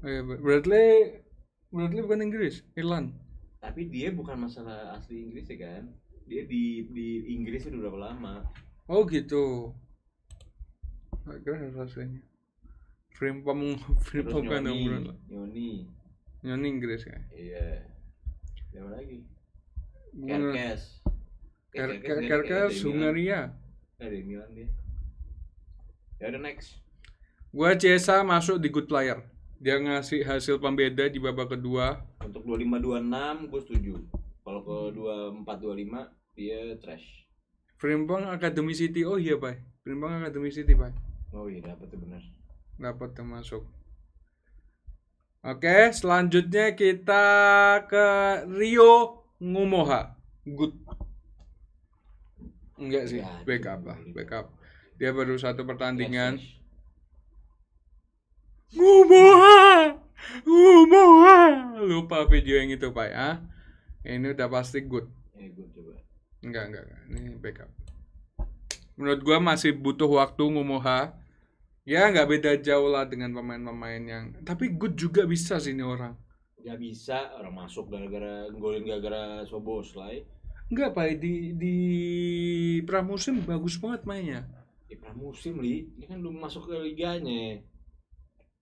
Oh, iya, Bradley bukan Inggris, Irland. Tapi dia bukan masalah asli Inggris ya kan? Dia di Inggris udah berapa lama? Oh gitu. Gak kira rasanya. Frimpong Terus kan Nyoni. Nyoni Inggris ya. Iya. Siapa lagi? Bener. Kerkes. Kerkes Hungaria. Dari Milan dia. Ya udah next. Gua Chiesa masuk di good player. Dia ngasih hasil pembeda di babak kedua. Untuk 25-26 gue setuju. Kalau ke 24-25 dia trash. Frimpong Academy City. Oh iya, Pak. Frimpong Academy City, Pak. Oh iya dapat tuh benar. Dapat termasuk. Oke, selanjutnya kita ke Rio Ngumoha. Good. Enggak sih, Ya, backup lah, backup. Dia baru 1 pertandingan. Trash. Ngumoha. Lupa video yang itu, Pak ya. Ini udah pasti good. Gue coba. Enggak. Ini backup. Menurut gua masih butuh waktu Ngumoha. Ya nggak beda jauh lah dengan pemain-pemain yang. Tapi good juga bisa sih ini orang. Gak bisa orang masuk gara-gara golin gara-gara Soboslai. Enggak, Pak, di pramusim bagus banget mainnya. Di pramusim ini kan belum masuk ke liganya.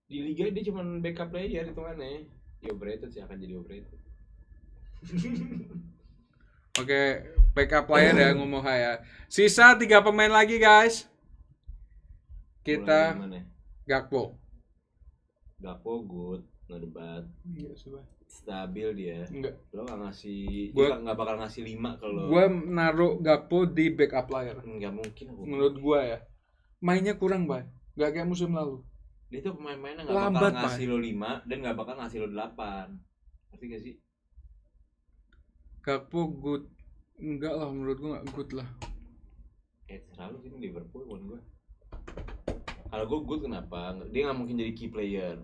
Di liga dia cuma backup player hitungannya. Ya overrated sih, akan jadi overrated. Oke, backup player ya Ngumoha ya. Sisa 3 pemain lagi, guys. Kita Mulai dari mana? Gakpo. Good, no debat. Iya, coba. Stabil dia. Enggak. Lo nggak ngasih, Gua- dia nggak bakal ngasih 5 kalau. Gua naruh Gakpo di backup player. Nggak mungkin aku. Menurut gua ya. Mainnya kurang, Pak. Enggak kayak musim lalu. Dia tuh pemain-pemainnya nggak Lambat, bakal ngasih lo 5 dan nggak bakal ngasih lo 8. Ngerti gak sih? Gakpo good. Enggak lah, menurut gua enggak good lah. Terlalu sih ini Liverpool bukan gue. Kalau gue good kenapa? Dia nggak mungkin jadi key player.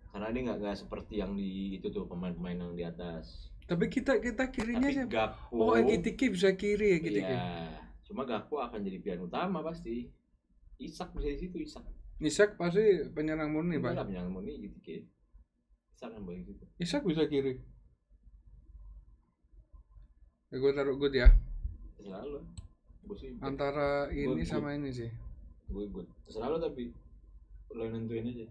Karena dia nggak seperti yang di itu tuh pemain-pemain yang di atas. Tapi kita kirinya Tapi siapa? Gakpo. Oh, Ekitike bisa kiri ya, Ekitike. Iya. Cuma Gakpo akan jadi pilihan utama pasti. Isak bisa di situ, Isak. Isak pasti penyerang murni, Enggak Pak. lah penyerang murni Ekitike. Isak kan boleh gitu. Isak bisa kiri. Ya, gue taruh good ya. Selalu. Gue sih Antara ini Good. sama ini sih. gue good. Terserah lo tapi lo yang nentuin aja.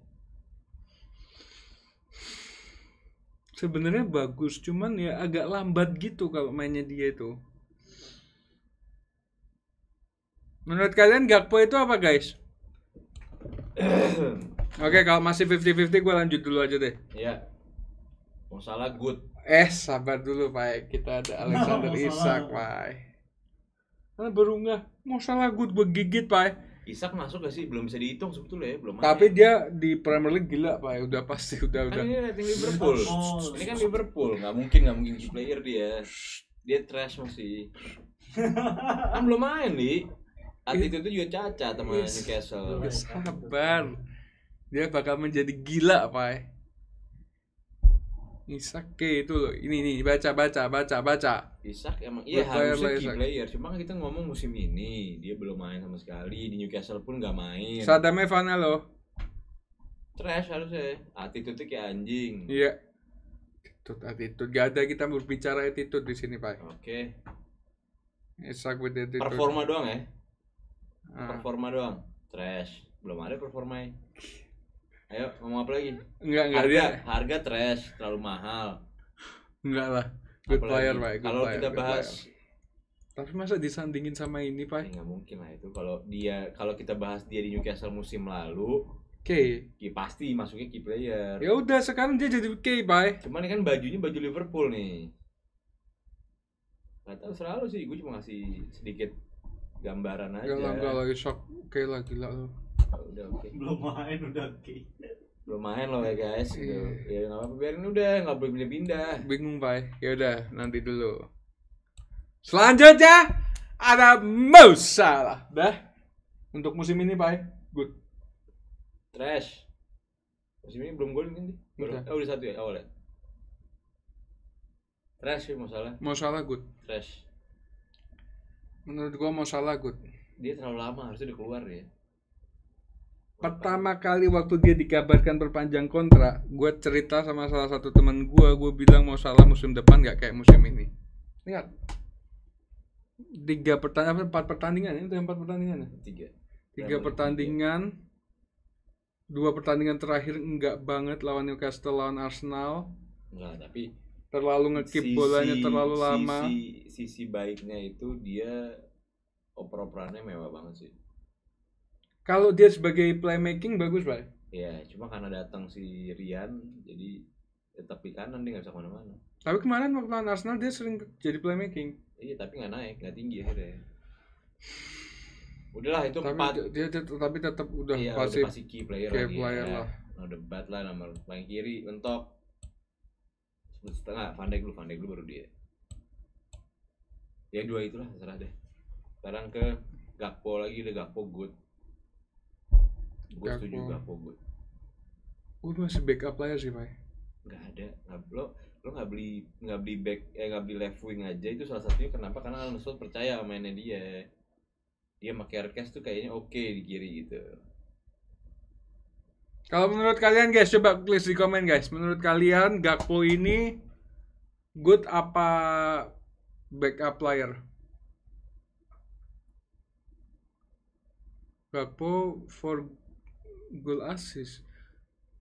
Sebenarnya bagus, cuman ya agak lambat gitu kalau mainnya dia itu. Menurut kalian Gakpo itu apa, guys? Oke, kalau masih 50-50 gue lanjut dulu aja deh. Iya. Mau salah good. Sabar dulu, Pak. Kita ada Alexander Isak, Pak. Karena baru nggak mau salah good gue gigit, Pak. Isak masuk gak sih? Belum bisa dihitung sebetulnya ya, belum. Tapi dia di Premier League gila, Pak. Udah pasti, udah. Kan ini rating Liverpool. Ini kan Liverpool, nggak mungkin key player dia. Dia trash masih. Kan belum main nih. Attitude itu juga cacat sama Newcastle. Sabar. Dia bakal menjadi gila, Pak. Isak itu loh. Ini baca. Isak emang Good player harusnya lah, key Isak. player. Cuma kan kita ngomong musim ini dia belum main sama sekali. Di Newcastle pun nggak main. Sadame Vana loh. Trash harusnya. Attitude-nya kayak anjing. Iya. Attitude. Gak ada kita berbicara attitude di sini, Pak. Oke. Isak with attitude. Performa doang ya. Ah. Performa doang. Trash. Belum ada performanya. Ayo ngomong apa lagi? Enggak dia. Harga trash, terlalu mahal. Enggak lah. Good Apalagi, player, Pak. Good kalau player, kita good bahas player. Tapi masa disandingin sama ini, Pak? nggak mungkin lah itu. Kalau kita bahas dia di Newcastle musim lalu, Oke. pasti masuknya key player. Ya udah sekarang dia jadi K, Pak. Cuman ini kan bajunya baju Liverpool nih. Gak tau selalu sih, gue cuma ngasih sedikit gambaran aja. Kalau Isak oke lah, gila loh. Udah oke. Belum main udah oke. Belum main loh ya guys. Gitu. Iya. Ya nggak apa-apa, biarin udah, nggak boleh pindah-pindah. Bingung, Pak. Ya udah, nanti dulu. Selanjutnya ada Mo Salah. Dah. Untuk musim ini, Pak. Good. Trash. Musim ini belum gol kan? Udah satu ya awal ya. Trash sih masalah. Mo Salah good. Trash. Menurut gua Mo Salah good. Dia terlalu lama, harusnya udah keluar ya. Pertama kali waktu dia dikabarkan perpanjang kontrak, gue cerita sama salah satu teman gue bilang Mo Salah musim depan gak kayak musim ini. Lihat, 4 pertandingan, itu 4 pertandingan ya? 3 pertandingan, 2 pertandingan terakhir enggak banget lawan Newcastle, lawan Arsenal. Enggak, tapi terlalu ngekip bolanya terlalu lama. Sisi baiknya itu dia oper-operannya mewah banget sih. Kalau dia sebagai playmaking bagus, Pak. Ya, cuma karena datang si Rian, jadi tetap di kanan, dia nggak bisa kemana-mana. Tapi kemarin waktu lawan Arsenal dia sering jadi playmaking. Iya, tapi nggak naik, nggak tinggi akhirnya. Udahlah itu Tapi 4. dia tapi tetap udah Iya, pasti udah pasti key player key lagi player ya. lah. No debat lah, nomor paling kiri mentok. 1,5, Van Dijk dulu baru dia. Ya 2 itulah, terserah deh. Sekarang ke Gakpo lagi, udah Gakpo good. Gue setuju Gakpo good. Gue masih backup player sih, Pak. Nggak ada, lo nggak beli back, nggak beli left wing aja, itu salah satunya kenapa, karena Arne Slot percaya mainnya dia pakai Arcas tuh kayaknya oke di kiri gitu. Kalau menurut kalian guys, coba tulis di komen guys. Menurut kalian Gakpo ini good apa backup player? Gakpo for goal assist.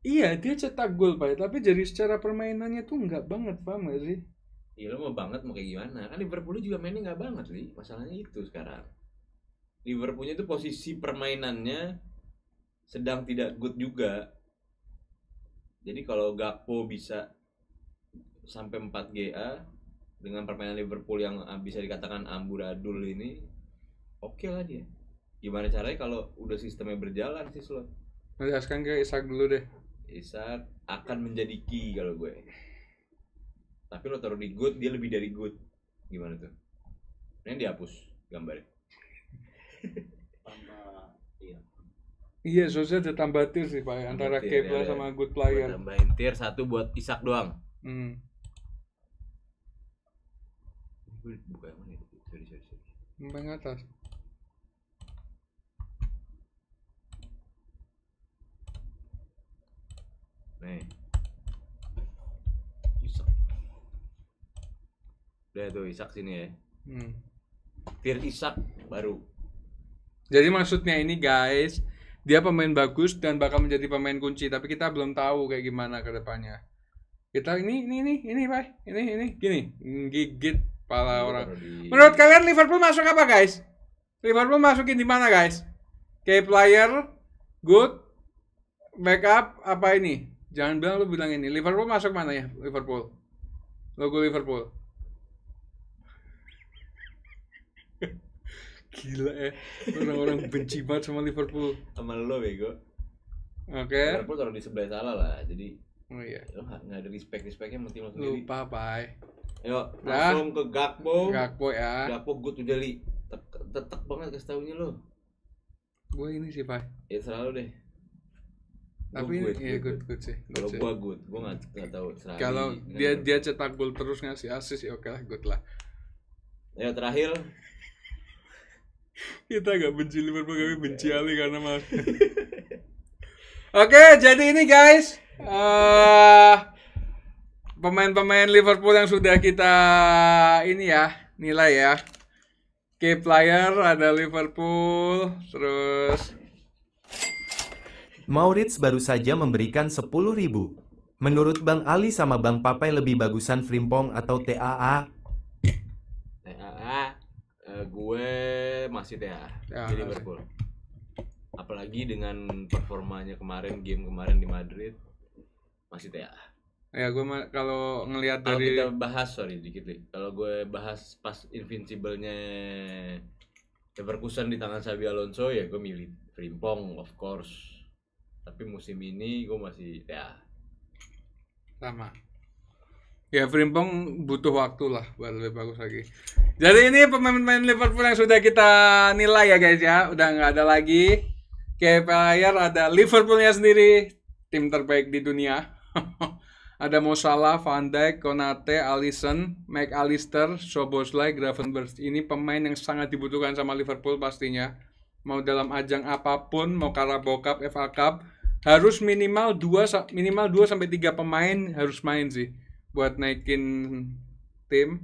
Iya, dia cetak gol, Pak. Tapi jadi secara permainannya tuh nggak banget, paham gak sih? Iya, lo mau banget mau kayak gimana? Kan Liverpool juga mainnya nggak banget sih. Masalahnya itu sekarang. Liverpoolnya itu posisi permainannya sedang tidak good juga. Jadi kalau Gakpo bisa sampai 4 GA dengan permainan Liverpool yang bisa dikatakan amburadul ini, oke lah dia. Gimana caranya kalau udah sistemnya berjalan sih Slot? Jelaskan ke Isak dulu deh. Isak akan menjadi key kalau gue. Tapi lo taruh di good, dia lebih dari good. Gimana tuh? Ini dihapus gambarnya. Iya, soalnya ada tambah tier sih, Pak, antara key player sama good player. Tambahin tier 1 buat Isak doang. Gue buka yang mana itu? Sorry. Sampai atas. Nih. Isak. Udah tuh Isak sini ya. Tier Isak baru. Jadi maksudnya ini guys, dia pemain bagus dan bakal menjadi pemain kunci, tapi kita belum tahu kayak gimana ke depannya. Kita ini Pak. Ini gini, gigit kepala orang. Menurut kalian Liverpool masuk apa guys? Liverpool masukin di mana guys? Key player, good, backup, apa ini? Jangan bilang lu bilang ini. Liverpool masuk mana ya? Liverpool. Logo Liverpool. Gila ya. Orang-orang benci banget sama Liverpool. Sama lo bego. Oke. Liverpool taruh di sebelah salah lah. Jadi Oh iya. lo nggak ada respectnya mesti lo sendiri. Lupa, Pai. Ayo langsung ke Gakpo. Gakpo ya. Gakpo good udah li. Tetek banget kasih taunya lo. Gue ini sih, Pai. Ya selalu deh. Tapi iya good sih. Kalau gua good, gua nggak tahu selalu. Kalau dia cetak gol terus ngasih assist ya oke lah, good lah. Ayo terakhir. Kita gak benci Liverpool, kami benci Ali karena mas. Oke, jadi ini guys, pemain-pemain Liverpool yang sudah kita ini ya nilai ya. Key player ada Liverpool, terus Maurits baru saja memberikan 10.000. Menurut Bang Ali sama Bang Papai lebih bagusan Frimpong atau TAA? Gue masih TAA di Liverpool. Apalagi dengan performanya kemarin, game kemarin di Madrid, masih TAA. Ya gue kalau ngelihat Kalau dari kita bahas dikit nih. Kalau gue bahas pas invincible-nya Leverkusen di tangan Xabi Alonso ya gue milih Frimpong of course. Tapi musim ini gue masih sama. Ya Frimpong butuh waktu lah buat lebih bagus lagi. Jadi ini pemain-pemain Liverpool yang sudah kita nilai ya guys ya. Udah nggak ada lagi. Key player ada Liverpoolnya sendiri, tim terbaik di dunia. Ada Mo Salah, Van Dijk, Konate, Alisson, McAllister, Szoboszlai, Gravenberch. Ini pemain yang sangat dibutuhkan sama Liverpool pastinya. Mau dalam ajang apapun, mau Carabao Cup, FA Cup, harus minimal 2 sampai 3 pemain harus main sih buat naikin tim.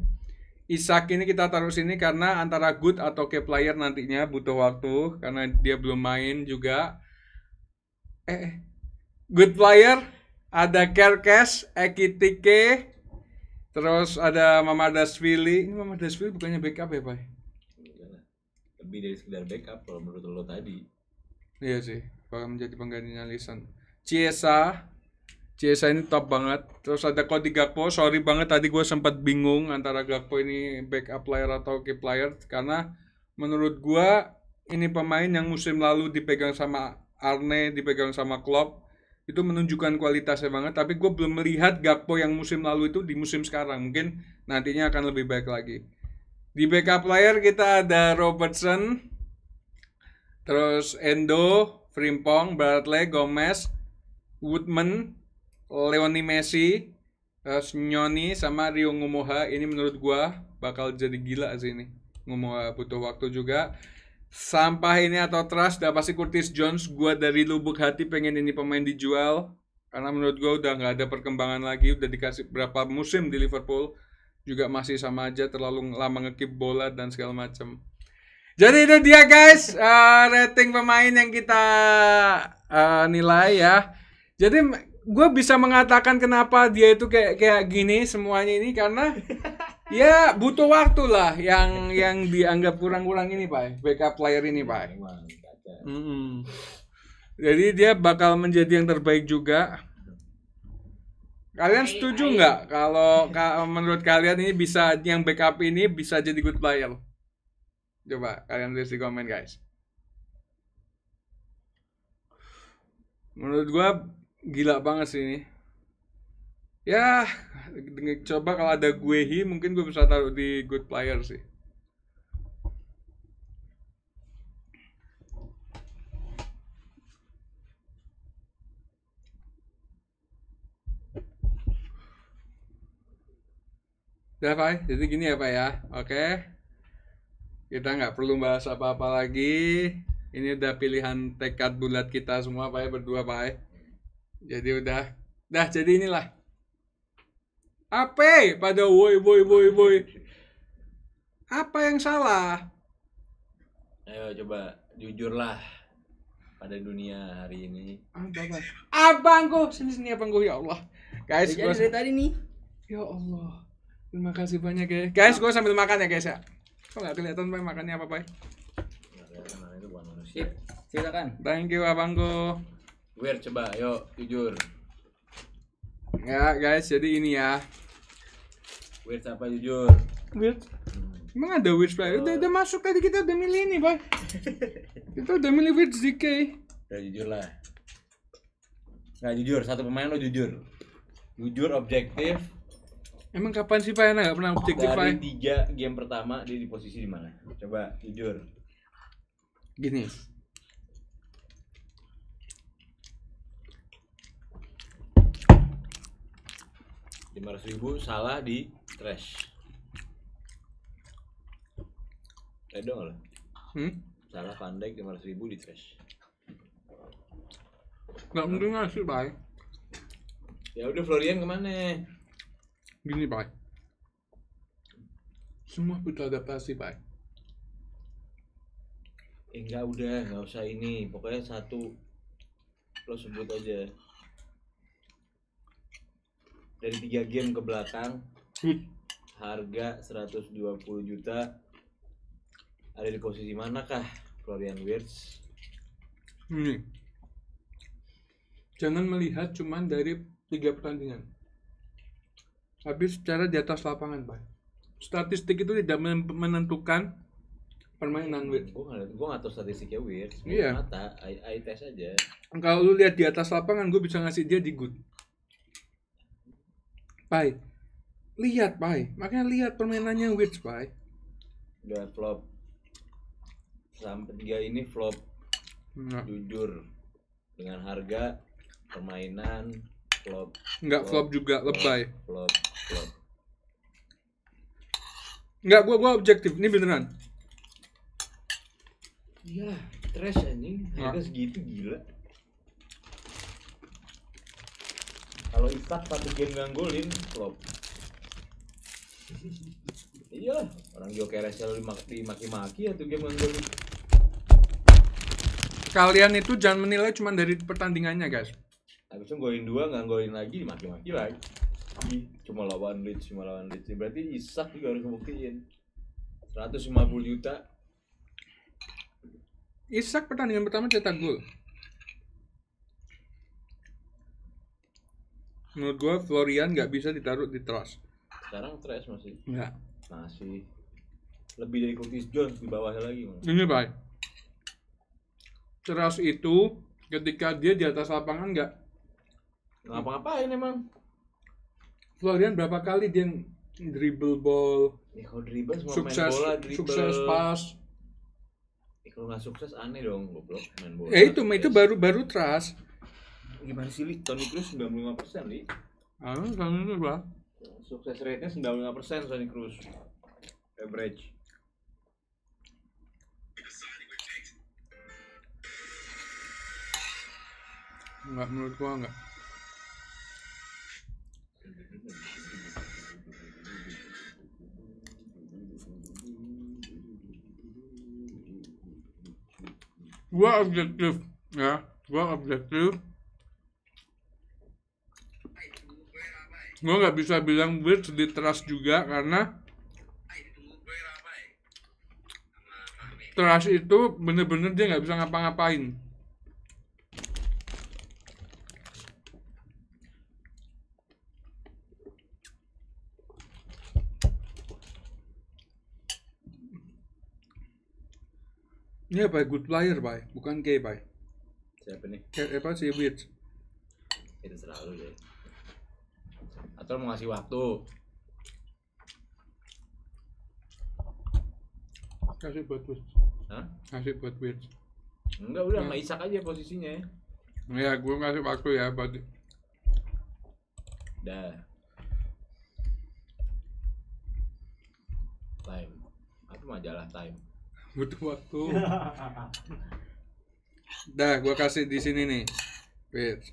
Isak ini kita taruh sini karena antara good atau key player nantinya butuh waktu karena dia belum main juga. Good player ada Kerkes, Ekitike, terus ada Mamadashvili. Ini Mamadashvili bukannya backup ya, Pak? Lebih dari sekedar backup kalau menurut lo tadi. Iya sih, bakal menjadi penggantinya Alisson. Chiesa ini top banget. Terus ada Cody Gakpo. Sorry banget tadi gue sempat bingung antara Gakpo ini backup player atau key player karena menurut gue ini pemain yang musim lalu dipegang sama Arne, dipegang sama Klopp. Itu menunjukkan kualitasnya banget. Tapi gue belum melihat Gakpo yang musim lalu itu di musim sekarang. Mungkin nantinya akan lebih baik lagi. Di backup player kita ada Robertson, terus Endo, Frimpong, Bradley, Gomez, Woodman, Leoni Messi, Nyoni sama Rio Ngumoha. Ini menurut gua bakal jadi gila sih ini. Ngumoha butuh waktu juga. Sampah ini atau trash udah pasti Curtis Jones. Gua dari lubuk hati pengen ini pemain dijual karena menurut gua udah nggak ada perkembangan lagi. Udah dikasih berapa musim di Liverpool juga masih sama aja, terlalu lama ngekip bola dan segala macam. Jadi itu dia guys, rating pemain yang kita nilai ya. Jadi gue bisa mengatakan kenapa dia itu kayak gini semuanya ini karena ya butuh waktu lah yang dianggap kurang-kurang ini Pak, backup player ini Pak. Jadi dia bakal menjadi yang terbaik juga. Kalian setuju nggak kalau menurut kalian ini bisa yang backup ini bisa jadi good player? Coba kalian tulis di komen guys. Menurut gue gila banget sih ini. Ya, coba kalau ada Guehi mungkin gue bisa taruh di good player sih. Udah Pak, jadi gini ya Pak ya. Oke. Kita nggak perlu bahas apa-apa lagi. Ini udah pilihan tekad bulat kita semua Pak ya, berdua Pak ya. Jadi udah jadi inilah. Apa pada woi. Apa yang salah? Ayo coba jujurlah pada dunia hari ini. Abangku, sini abangku, ya Allah. Guys, Jadi dari tadi nih. ya Allah. Terima kasih banyak ya. Guys, gue sambil makan ya guys ya. Kok nggak kelihatan Pak makannya apa Pak? Nggak kelihatan, namanya itu bukan manusia. Silakan. Thank you abangku. Weird, coba, yuk jujur. Ya guys, jadi ini ya. Weird apa jujur? Weird. Emang ada Weird Pak? Udah masuk tadi, kita udah milih ini Pak. Kita udah milih Weird ZK. Udah jujur lah. Nggak jujur, satu pemain lo jujur. Jujur, objektif. Emang kapan sih Pak Yana nggak pernah objektif Dari Pak? 3 game pertama dia di posisi di mana? Coba jujur. Gini. Rp500.000 salah di trash. Edo nggak lo? Salah pandai 500.000 di trash. Nggak mungkin ngasih Pak. Ya udah, Florian kemana? Gini Pak. Semua butuh adaptasi Pak. Enggak, udah nggak usah ini. Pokoknya satu lo sebut aja. Dari 3 game ke belakang, harga 120 juta, ada di posisi manakah Florian Wirtz? Ini. Jangan melihat cuman dari 3 pertandingan. Tapi secara di atas lapangan, Pak. Statistik itu tidak menentukan permainan Wirtz. Gue nggak tahu statistiknya Wirtz. Iya. Mata, eye test aja. Kalau lu lihat di atas lapangan, gue bisa ngasih dia di good. Pak. Lihat, Pak. Makanya lihat permainannya Wirtz, Pak. Udah flop. Sampai 3 ini flop. Enggak. Jujur. Dengan harga, permainan, flop. Enggak flop juga, lebay. Flop. Enggak, gua objektif. Ini beneran. Iya, trash anjing. Harga Nah. segitu gila. Kalau Isak 1 game nganggolin, flop. Iya, orang Jokeres selalu dimaki-maki ya 1 game nganggolin. Kalian itu jangan menilai cuma dari pertandingannya, guys. Habis itu golin 2, nganggolin lagi, dimaki-maki lagi. Cuma lawan Leeds. Berarti Isak juga harus ngebuktiin. 150 juta. Isak pertandingan pertama cetak gol. Menurut gua Florian nggak bisa ditaruh di trust. Sekarang trash masih. Enggak. Masih. Lebih dari Curtis Jones di bawahnya lagi. Ini Pak. Trust itu ketika dia di atas lapangan nggak. Ngapa-ngapain emang? Florian berapa kali dia dribble ball, Ya kalau dribble semua sukses, main bola, dribble. sukses pas. Kalau nggak sukses aneh dong, goblok main bola. Ya itu baru trust. Gimana sih, Li? Toni Kroos 95%, Li. Kan itu Pak. Sukses rate-nya 95% Toni Kroos. Average. Enggak, menurut gua enggak. Gua objektif, ya. Gua nggak bisa bilang Wirtz di trust juga karena trust itu bener-bener dia nggak bisa ngapa-ngapain. Ini apa? Good player, Pak. Bukan gay, Pak. Siapa nih? Kayak apa sih Wirtz? Itu selalu deh. Atau mau ngasih waktu. Kasih buat Wirtz. Hah? Kasih buat Wirtz. Enggak, udah sama Isak aja posisinya. Ya, gue kasih waktu ya buat. Dah. Time. Apa majalah Time? Butuh waktu. Dah, gue kasih di sini nih. Wirtz.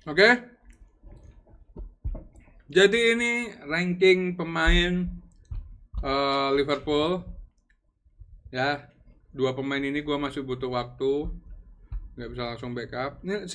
Oke? Jadi ini ranking pemain Liverpool. Ya, 2 pemain ini gue masih butuh waktu, nggak bisa langsung backup. Ini